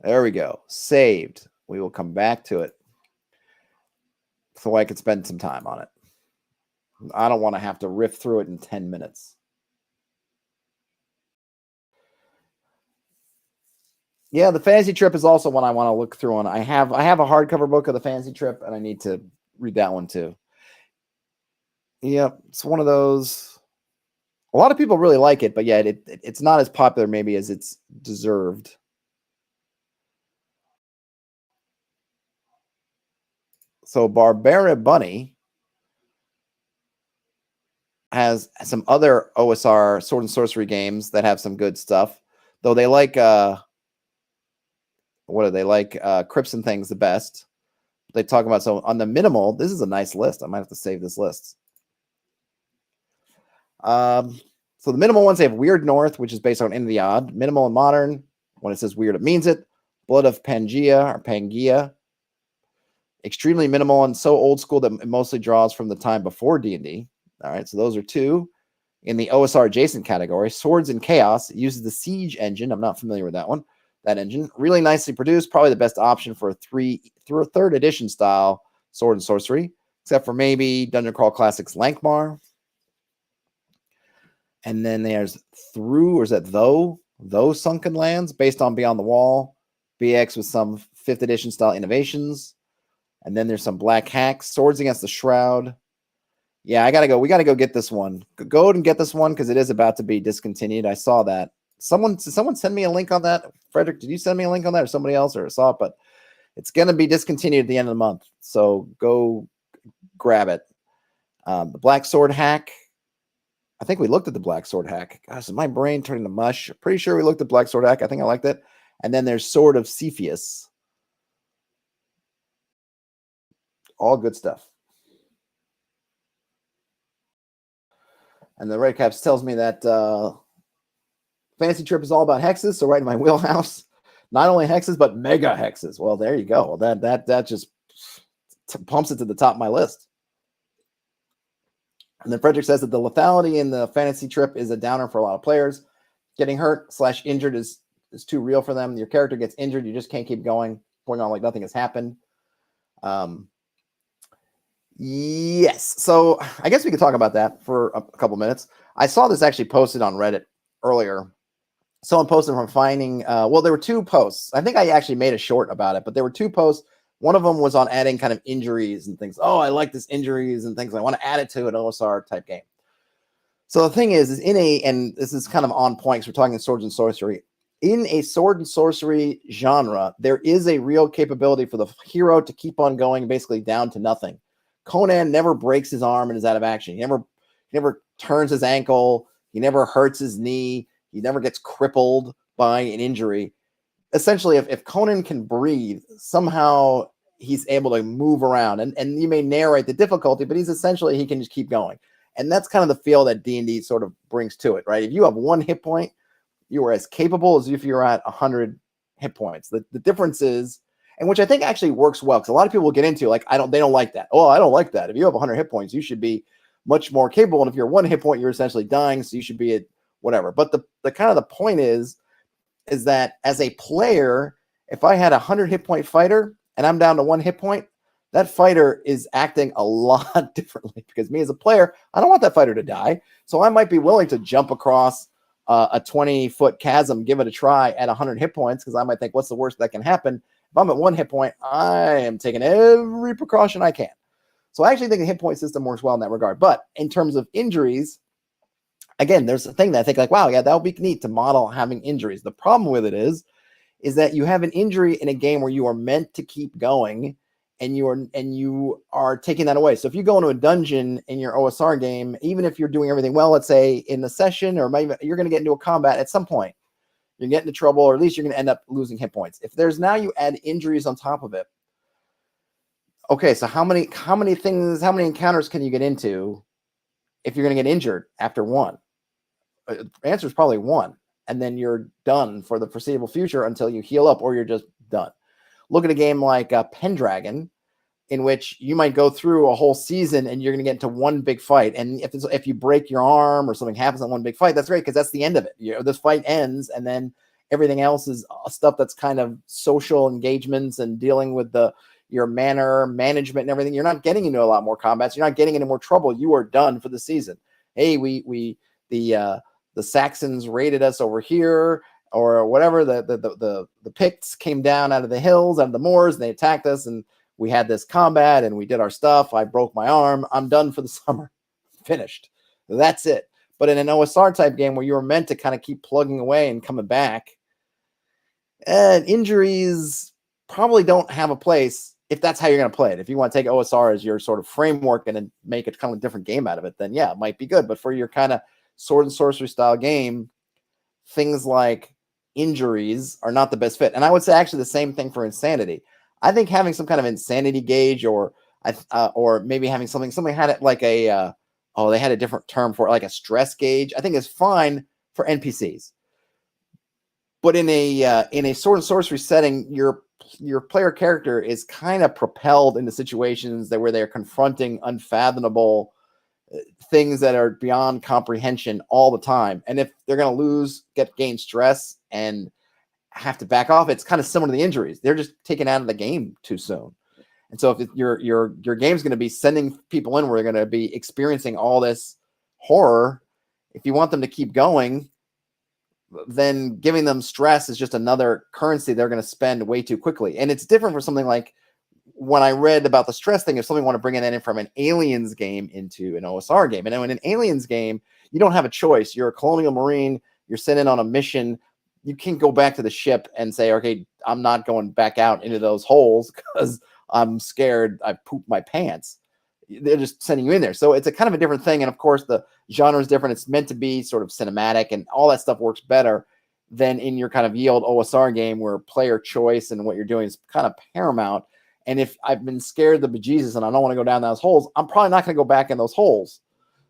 There we go. Saved. We will come back to it so I can spend some time on it. I don't want to have to riff through it in 10 minutes. Yeah, the Fantasy Trip is also one I want to look through on. I have a hardcover book of the Fantasy Trip, and I need to read that one too. Yep, it's one of those. A lot of people really like it, but yet it's not as popular maybe as it's deserved. So Barbara Bunny has some other OSR sword and sorcery games that have some good stuff, though they like what do they like? Crypts and Things the best. They talk about, so on the minimal, this is a nice list. I might have to save this list. So the minimal ones, they have Weird North, which is based on Into the Odd. Minimal and Modern, when it says weird, it means it. Blood of Pangaea or Pangaea. Extremely minimal and so old school that it mostly draws from the time before D&D. All right, so those are two. In the OSR adjacent category, Swords and Chaos, it uses the Siege engine. I'm not familiar with that one. That engine, really nicely produced, probably the best option for a third edition style sword and sorcery, except for maybe Dungeon Crawl Classics Lankmar. And then there's Those Sunken Lands, based on Beyond the Wall, BX with some 5th edition style innovations. And then there's some black hacks, Swords Against the Shroud. Yeah, I gotta go. We gotta go get this one. Go and get this one because it is about to be discontinued. I saw that. Someone send me a link on that. Frederick, did you send me a link on that or somebody else or saw it? But it's gonna be discontinued at the end of the month. So go grab it. The Black Sword hack. I think we looked at the Black Sword hack. Gosh, is my brain turning to mush? Pretty sure we looked at Black Sword hack. I think I liked it. And then there's Sword of Cepheus. All good stuff. And the Red Caps tells me that Fantasy Trip is all about hexes, so right in my wheelhouse. Not only hexes, but mega hexes. Well, there you go. Well, that just pumps it to the top of my list. And then Frederick says that the lethality in the Fantasy Trip is a downer for a lot of players. Getting hurt / injured is too real for them. Your character gets injured, you just can't keep going on like nothing has happened. Yes. So I guess we could talk about that for a couple minutes. I saw this actually posted on Reddit earlier. Someone posted from finding, well, there were 2 posts. I think I actually made a short about it, but there were 2 posts. One of them was on adding kind of injuries and things. Oh, I like this injuries and things. I want to add it to an OSR type game. So the thing is and this is kind of on point because we're talking swords and sorcery. In a sword and sorcery genre, there is a real capability for the hero to keep on going basically down to nothing. Conan never breaks his arm and is out of action. He never turns his ankle. He never hurts his knee. He never gets crippled by an injury. Essentially, if Conan can breathe, somehow he's able to move around. And you may narrate the difficulty, but he can just keep going. And that's kind of the feel that D&D sort of brings to it, right? If you have 1 hit point, you are as capable as if you're at 100 hit points. The difference is, and which I think actually works well, because a lot of people will get into like, they don't like that. Oh, I don't like that. If you have 100 hit points, you should be much more capable. And if you're 1 hit point, you're essentially dying, so you should be at whatever. But the kind of the point is that as a player, if I had a 100 hit point fighter and I'm down to 1 hit point, that fighter is acting a lot differently because me as a player, I don't want that fighter to die. So I might be willing to jump across a 20-foot chasm, give it a try at 100 hit points because I might think, what's the worst that can happen? If I'm at 1 hit point, I am taking every precaution I can. So I actually think the hit point system works well in that regard. But in terms of injuries, again, there's a thing that I think like, wow, yeah, that would be neat to model having injuries. The problem with it is that you have an injury in a game where you are meant to keep going and you are taking that away. So if you go into a dungeon in your OSR game, even if you're doing everything well, let's say in the session, or maybe you're going to get into a combat at some point, you're getting into trouble, or at least you're going to end up losing hit points. If there's now you add injuries on top of it. Okay, so how many encounters can you get into if you're going to get injured after 1? The answer is probably 1. And then you're done for the foreseeable future until you heal up, or you're just done. Look at a game like Pendragon, in which you might go through a whole season and you're going to get into 1 big fight. And if you break your arm or something happens in 1 big fight, that's great because that's the end of it. This fight ends, and then everything else is stuff that's kind of social engagements and dealing with your manner management and everything. You're not getting into a lot more combats. You're not getting into more trouble. You are done for the season. Hey, the Saxons raided us over here, or whatever. The Picts came down out of the hills, out of the moors, and they attacked us, and we had this combat, and we did our stuff. I broke my arm. I'm done for the summer. Finished. That's it. But in an OSR type game where you were meant to kind of keep plugging away and coming back, injuries probably don't have a place if that's how you're going to play it. If you want to take OSR as your sort of framework and then make it kind of a different game out of it, then yeah, it might be good. But for your kind of sword and sorcery style game, things like injuries are not the best fit. And I would say actually the same thing for insanity. I think having some kind of insanity gauge, or maybe having something had it like a they had a different term for it, like a stress gauge, I think is fine for NPCs. But in a sword and sorcery setting, your player character is kind of propelled into situations where they're confronting unfathomable things that are beyond comprehension all the time. And if they're going to gain stress and have to back off, it's kind of similar to the injuries. They're just taken out of the game too soon. And so if your game's going to be sending people in where they're going to be experiencing all this horror, if you want them to keep going, then giving them stress is just another currency they're going to spend way too quickly. And it's different for something like when I read about the stress thing, if somebody want to bring that in from an Aliens game into an OSR game. And in an Aliens game, you don't have a choice. You're a colonial marine. You're sent in on a mission. You can't go back to the ship and say, okay, I'm not going back out into those holes because I'm scared I pooped my pants. They're just sending you in there. So it's a kind of a different thing. And of course, the genre is different. It's meant to be sort of cinematic, and all that stuff works better than in your kind of ye old OSR game where player choice and what you're doing is kind of paramount. And if I've been scared the bejesus and I don't want to go down those holes, I'm probably not going to go back in those holes.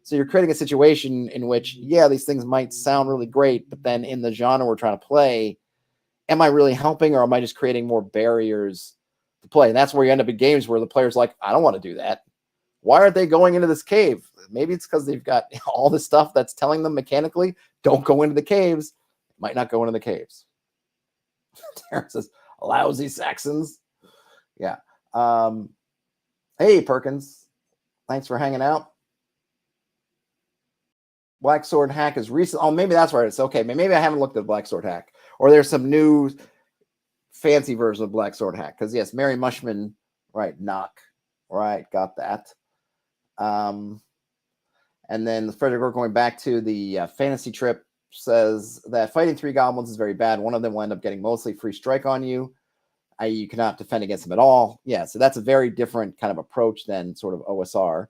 So you're creating a situation in which, yeah, these things might sound really great, but then in the genre we're trying to play, am I really helping, or am I just creating more barriers to play? And that's where you end up in games where the player's like, I don't want to do that. Why aren't they going into this cave? Maybe it's because they've got all this stuff that's telling them mechanically, don't go into the caves. Might not go into the caves. Terrence says, lousy Saxons. Yeah. Hey, Perkins. Thanks for hanging out. Black Sword Hack is recent. Oh, maybe that's where it's okay. Maybe I haven't looked at Black Sword Hack, or there's some new fancy version of Black Sword Hack. Because yes, Mary Mushman, right? Knock, right? Got that. And then Frederick, going back to the fantasy trip, says that fighting 3 goblins is very bad. One of them will end up getting mostly free strike on you. You cannot defend against them at all. Yeah, so that's a very different kind of approach than sort of OSR.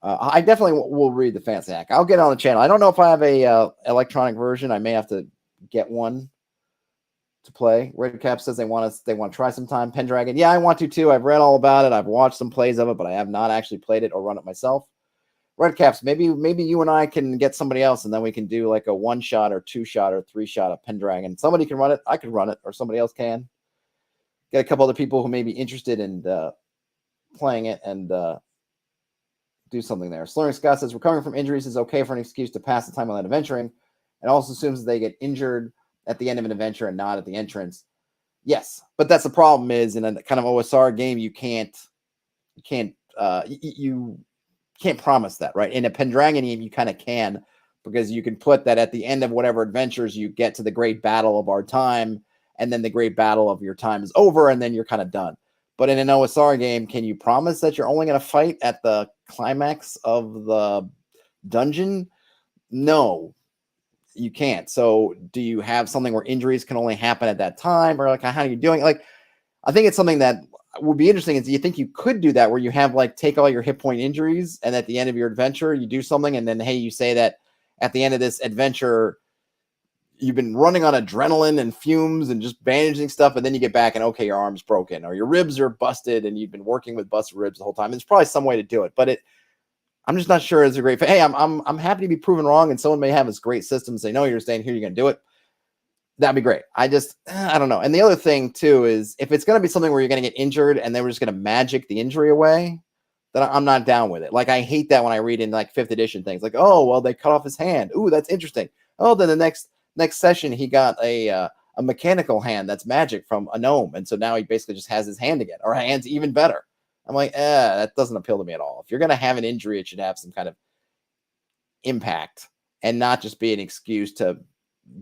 I definitely will read the fantasy hack. I'll get on the channel. I don't know if I have a electronic version. I may have to get one to play. Redcap says they want to try sometime. Pendragon, yeah, I want to too. I've read all about it. I've watched some plays of it, but I have not actually played it or run it myself. Redcaps, maybe you and I can get somebody else, and then we can do like a 1-shot or 2-shot or 3-shot of Pendragon. Somebody can run it. I could run it, or somebody else can. Get a couple other people who may be interested in playing it and do something there. Slurring Scott says recovering from injuries is okay for an excuse to pass the time without adventuring. It also assumes that they get injured at the end of an adventure and not at the entrance. Yes, but that's the problem is in a kind of OSR game you can't promise that, right? In a Pendragon game you kind of can, because you can put that at the end of whatever adventures you get to the great battle of our time, and then the great battle of your time is over, and then you're kind of done. But in an OSR game, can you promise that you're only going to fight at the climax of the dungeon? No, you can't. So do you have something where injuries can only happen at that time? Or like, how are you doing? Like, I think it's something that would be interesting. Is, do you think you could do that where you have like take all your hit point injuries, and at the end of your adventure, you do something, and then, hey, you say that at the end of this adventure, you've been running on adrenaline and fumes and just bandaging stuff, and then you get back and, okay, your arm's broken or your ribs are busted and you've been working with busted ribs the whole time. There's probably some way to do it, but I'm just not sure it's a great. Hey, I'm happy to be proven wrong, and someone may have this great system and say, no, you're staying here, you're going to do it. That'd be great. I don't know. And the other thing too is if it's going to be something where you're going to get injured and they were just going to magic the injury away, then I'm not down with it. Like, I hate that when I read in like 5th edition things like, oh, well, they cut off his hand. Ooh, that's interesting. Oh, then the next session he got a mechanical hand that's magic from a gnome, and so now he basically just has his hand again, or a hand's even better. I'm like, that doesn't appeal to me at all. If you're going to have an injury, it should have some kind of impact and not just be an excuse to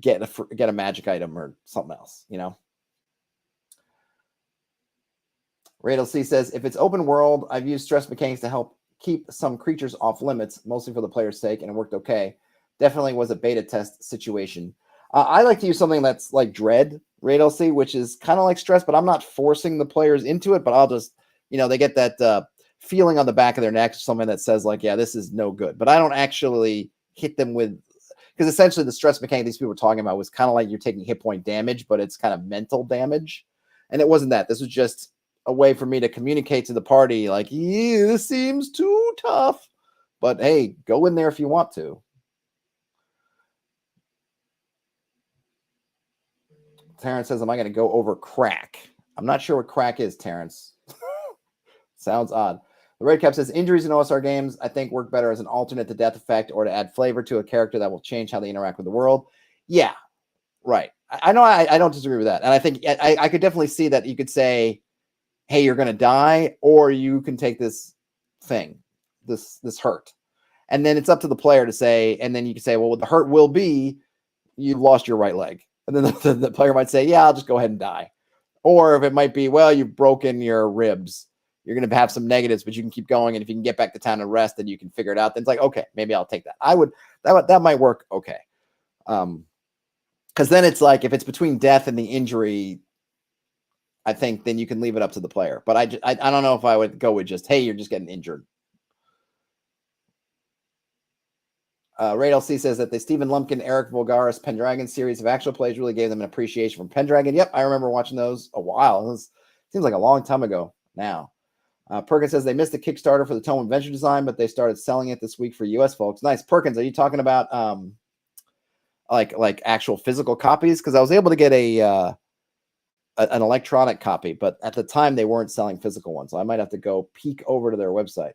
get a magic item or something else, you know. Radel C says, if it's open world, I've used stress mechanics to help keep some creatures off limits, mostly for the player's sake, and it worked okay. Definitely was a beta test situation. I like to use something that's like Dread, Radel C, which is kind of like stress, but I'm not forcing the players into it, but I'll just, they get that feeling on the back of their neck, something that says like, yeah, this is no good. But I don't actually hit them with, because essentially the stress mechanic these people were talking about was kind of like you're taking hit point damage, but it's kind of mental damage. And it wasn't that. This was just a way for me to communicate to the party like, yeah, this seems too tough. But hey, go in there if you want to. Terrence says, am I going to go over crack? I'm not sure what crack is, Terrence. Sounds odd. The Red Cap says, injuries in OSR games, I think, work better as an alternate to death effect or to add flavor to a character that will change how they interact with the world. Yeah, right. I know I don't disagree with that. And I think I could definitely see that you could say, hey, you're going to die, or you can take this thing, this hurt. And then it's up to the player to say, and then you can say, well, the hurt will be you've lost your right leg. And then the player might say, yeah, I'll just go ahead and die. Or if it might be, well, you've broken your ribs. You're going to have some negatives, but you can keep going. And if you can get back to town and rest, then you can figure it out. Then it's like, okay, maybe I'll take that. That might work. Okay. Because then it's like, if it's between death and the injury, I think then you can leave it up to the player. But I don't know if I would go with just, hey, you're just getting injured. Raid LC says that the Stephen Lumpkin, Eric Vulgaris Pendragon series of actual plays really gave them an appreciation from Pendragon. Yep, I remember watching those a while. It seems like a long time ago now. Perkins says they missed the Kickstarter for the Tome Adventure design, but they started selling it this week for U.S. folks. Nice. Perkins, are you talking about like actual physical copies? Because I was able to get an electronic copy, but at the time they weren't selling physical ones. So I might have to go peek over to their website.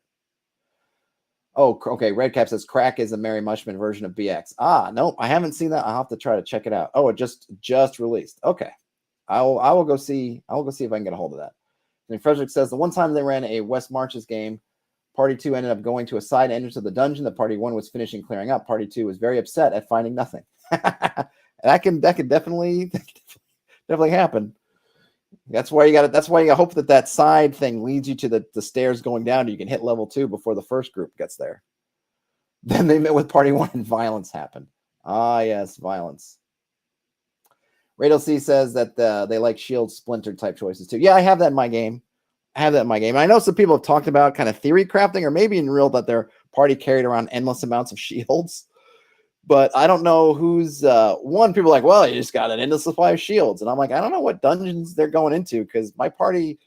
Oh, okay. Redcap says Crack is a Mary Mushman version of BX. No, I haven't seen that. I'll have to try to check it out. Oh, it just released. Okay. I will go see if I can get a hold of that. And Frederick says the one time they ran a West Marches game, Party 2 ended up going to a side entrance of the dungeon that Party 1 was finishing clearing up. Party 2 was very upset at finding nothing. that can definitely happen. That's why you gotta hope that side thing leads you to the stairs going down. You can hit level 2 before the first group gets there. Then they met with Party 1 and violence happened. Yes, violence. Radel C says that they like shield splinter type choices too. Yeah, I have that in my game. And I know some people have talked about kind of theory crafting, or maybe in real that their party carried around endless amounts of shields. But I don't know who's one. People are like, well, you just got an endless supply of shields, and I'm like, I don't know what dungeons they're going into because my party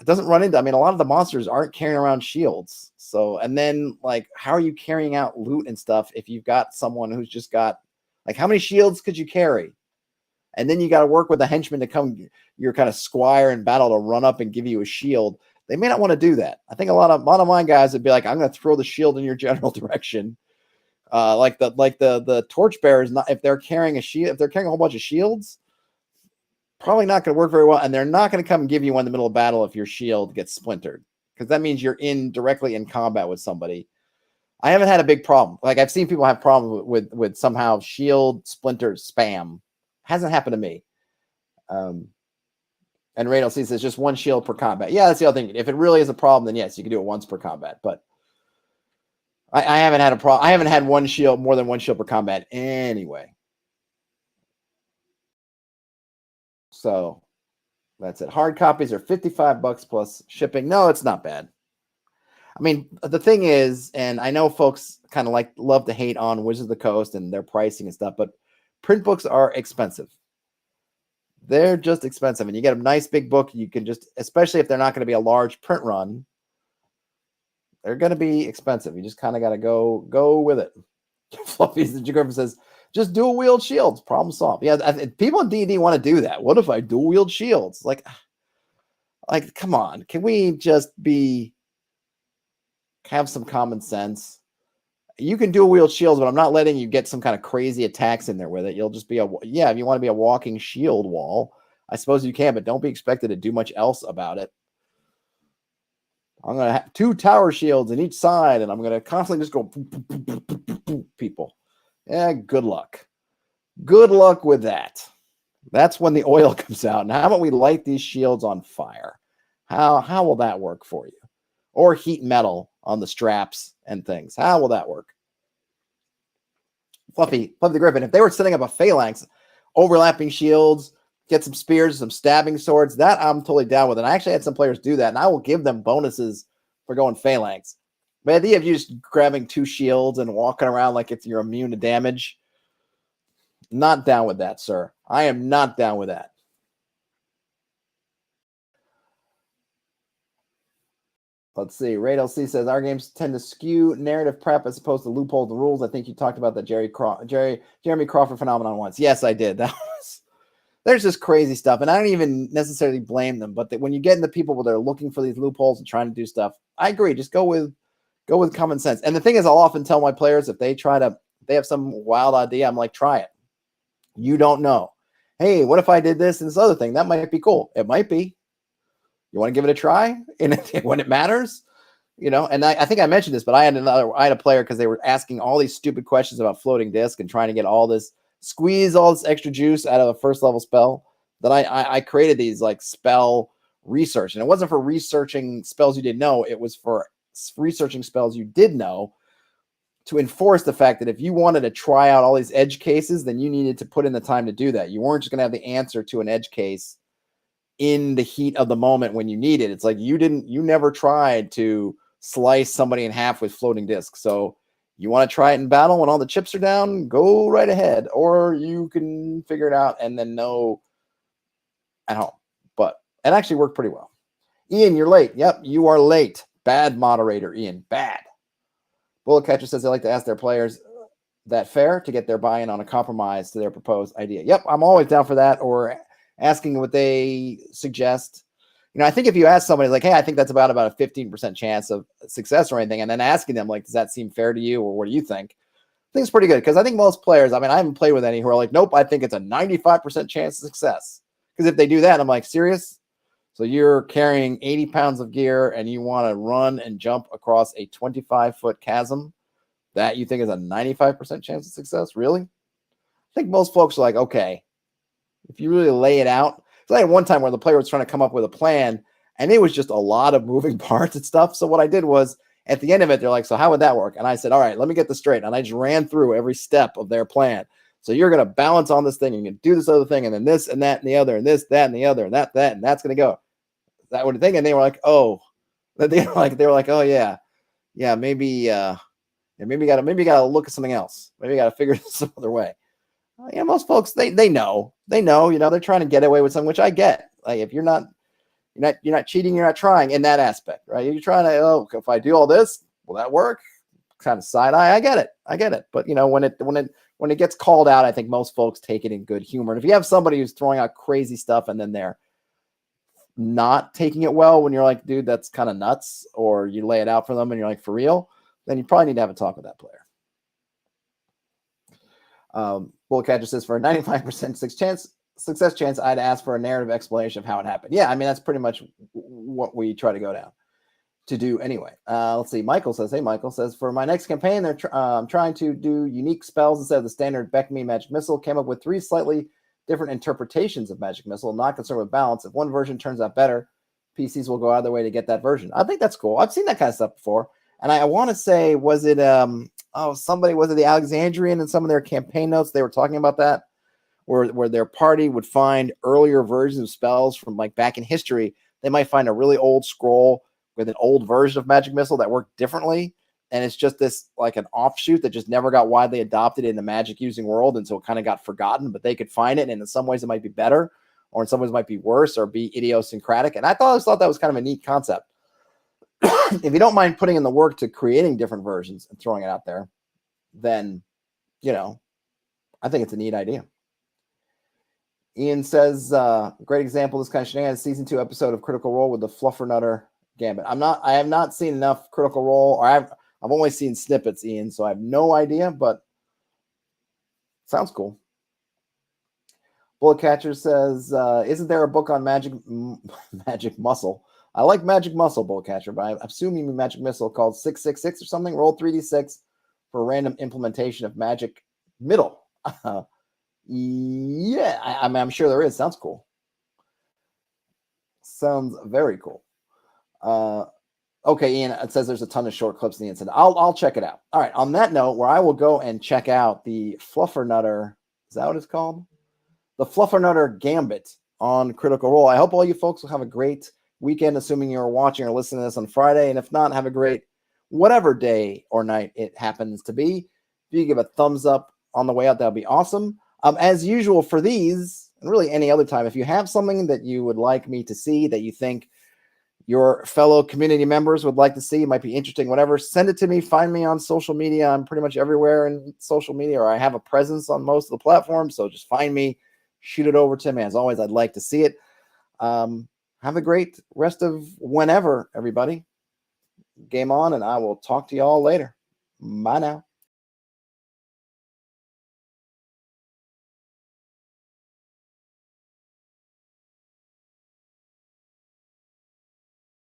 doesn't run into. I mean, a lot of the monsters aren't carrying around shields. So, and then like, how are you carrying out loot and stuff if you've got someone who's just got like, how many shields could you carry? And then you got to work with a henchman to come, your kind of squire in battle to run up and give you a shield. They may not want to do that. I think a lot of my guys would be like, I'm going to throw the shield in your general direction. Like the torchbearers, not if they're carrying a shield, if they're carrying a whole bunch of shields, probably not going to work very well. And they're not going to come and give you one in the middle of battle if your shield gets splintered, because that means you're directly in combat with somebody. I haven't had a big problem. Like I've seen people have problems with somehow shield splinter spam. Hasn't happened to me. And Radel C says just one shield per combat. Yeah, that's the other thing. If it really is a problem, then yes, you can do it once per combat. But I haven't had a problem. I haven't had more than one shield per combat anyway. So that's it. Hard copies are $55 plus shipping. No, it's not bad. I mean, the thing is, and I know folks kind of love to hate on Wizards of the Coast and their pricing and stuff, but print books are expensive. They're just expensive. And you get a nice big book, you can just, especially if they're not going to be a large print run, they're going to be expensive. You just kind of got to go with it. Fluffy Griffin says, just dual wield shields, problem solved. Yeah, people in D&D want to do that. What if I dual wield shields? Like, come on. Can we just have some common sense? You can dual wield shields, but I'm not letting you get some kind of crazy attacks in there with it. You'll just be if you want to be a walking shield wall, I suppose you can, but don't be expected to do much else about it. I'm going to have 2 tower shields in each side, and I'm going to constantly just go people. Yeah, good luck. Good luck with that. That's when the oil comes out. And how about we light these shields on fire? How will that work for you? Or heat metal on the straps and things. How will that work? Fluffy the Griffin. If they were setting up a phalanx, overlapping shields, get some spears, some stabbing swords, that I'm totally down with. And I actually had some players do that, and I will give them bonuses for going phalanx. But the idea of you just grabbing 2 shields and walking around like you're immune to damage, not down with that, sir. I am not down with that. Let's see. Radel C says our games tend to skew narrative prep as opposed to loopholes in the rules. I think you talked about the Jeremy Crawford phenomenon once. Yes, I did. There's just crazy stuff, and I don't even necessarily blame them. But when you get into people where they're looking for these loopholes and trying to do stuff, I agree. Just go with common sense. And the thing is, I'll often tell my players if they have some wild idea, I'm like, try it. You don't know. Hey, what if I did this and this other thing? That might be cool. It might be. You want to give it a try when it matters, And I think I mentioned this, but I had a player because they were asking all these stupid questions about floating disk and trying to get all this squeeze all this extra juice out of a first level spell, then I created these like spell research. And it wasn't for researching spells you didn't know. It was for researching spells you did know, to enforce the fact that if you wanted to try out all these edge cases, then you needed to put in the time to do that. You weren't just going to have the answer to an edge case in the heat of the moment when you need it. It's like you never tried to slice somebody in half with floating discs. So you want to try it in battle when all the chips are down, go right ahead. Or you can figure it out and then know at home. But it actually worked pretty well. Ian, you're late. Yep, you are late. Bad moderator, Ian. Bad. Bullet Catcher says they like to ask their players that fair to get their buy-in on a compromise to their proposed idea. Yep, I'm always down for that, or asking what they suggest. I think if you ask somebody like, hey, I think that's about a 15% chance of success or anything, and then asking them like, does that seem fair to you, or what do you think? I think it's pretty good, because I think most players, I haven't played with any who are like, nope, I think it's a 95% chance of success. Because if they do that, I'm like, serious? So you're carrying 80 pounds of gear and you want to run and jump across a 25-foot chasm that you think is a 95% chance of success? Really? I think most folks are like, okay, if you really lay it out. So I had one time where the player was trying to come up with a plan and it was just a lot of moving parts and stuff. So what I did was, at the end of it, they're like, so how would that work? And I said, all right, let me get this straight. And I just ran through every step of their plan. So you're going to balance on this thing, and you can do this other thing, and then this and that and the other, and this, that, and the other, and that, and that's going to go. That would thing. And they were like, oh, they were like, oh yeah, maybe maybe you gotta look at something else. Maybe you gotta figure this some other way. Most folks, they know, they're trying to get away with something, which I get. Like, if you're not cheating, you're not trying in that aspect, right? You're trying to, if I do all this, will that work? Kind of side eye. I get it. But when it gets called out, I think most folks take it in good humor. And if you have somebody who's throwing out crazy stuff and then they're not taking it well, when you're like, dude, that's kind of nuts, or you lay it out for them and you're like, for real, then you probably need to have a talk with that player. Bullet Catcher says, for a 95% success chance, I'd ask for a narrative explanation of how it happened. Yeah, that's pretty much what we try to go down to do anyway. Let's see. Michael says, hey, Michael says, for my next campaign, I'm trying to do unique spells instead of the standard Beck Me Magic Missile. Came up with 3 slightly different interpretations of Magic Missile. Not concerned with balance. If one version turns out better, PCs will go out of their way to get that version. I think that's cool. I've seen that kind of stuff before. And I want to say, was it the Alexandrian in some of their campaign notes? They were talking about that, where their party would find earlier versions of spells from like back in history. They might find a really old scroll with an old version of Magic Missile that worked differently. And it's just this like an offshoot that just never got widely adopted in the Magic using world. And so it kind of got forgotten, but they could find it. And in some ways it might be better, or in some ways it might be worse, or be idiosyncratic. And I always thought that was kind of a neat concept. If you don't mind putting in the work to creating different versions and throwing it out there, then, I think it's a neat idea. Ian says, great example of this kind of shenanigans, season 2 episode of Critical Role with the Fluffernutter Gambit. I have not seen enough Critical Role, or I've only seen snippets, Ian, so I have no idea, but sounds cool. Bullet Catcher says, isn't there a book on magic muscle? I like Magic Muscle, Bullet Catcher, but I assume you mean Magic Missile, called 666 or something. Roll 3d6 for a random implementation of Magic Middle. Yeah, I'm sure there is. Sounds cool. Sounds very cool. Okay, Ian, it says there's a ton of short clips in the incident. I'll check it out. All right, on that note, where I will go and check out the Fluffernutter, is that what it's called? The Fluffernutter Gambit on Critical Role. I hope all you folks will have a great weekend, assuming you're watching or listening to this on Friday. And if not, have a great whatever day or night it happens to be. If you give a thumbs up on the way out, that'll be awesome. As usual for these, and really any other time, if you have something that you would like me to see, that you think your fellow community members would like to see, might be interesting, whatever, send it to me. Find me on social media. I'm pretty much everywhere in social media, or I have a presence on most of the platforms. So just find me, shoot it over to me. As always, I'd like to see it. Have a great rest of whenever, everybody. Game on, and I will talk to y'all later. Bye now.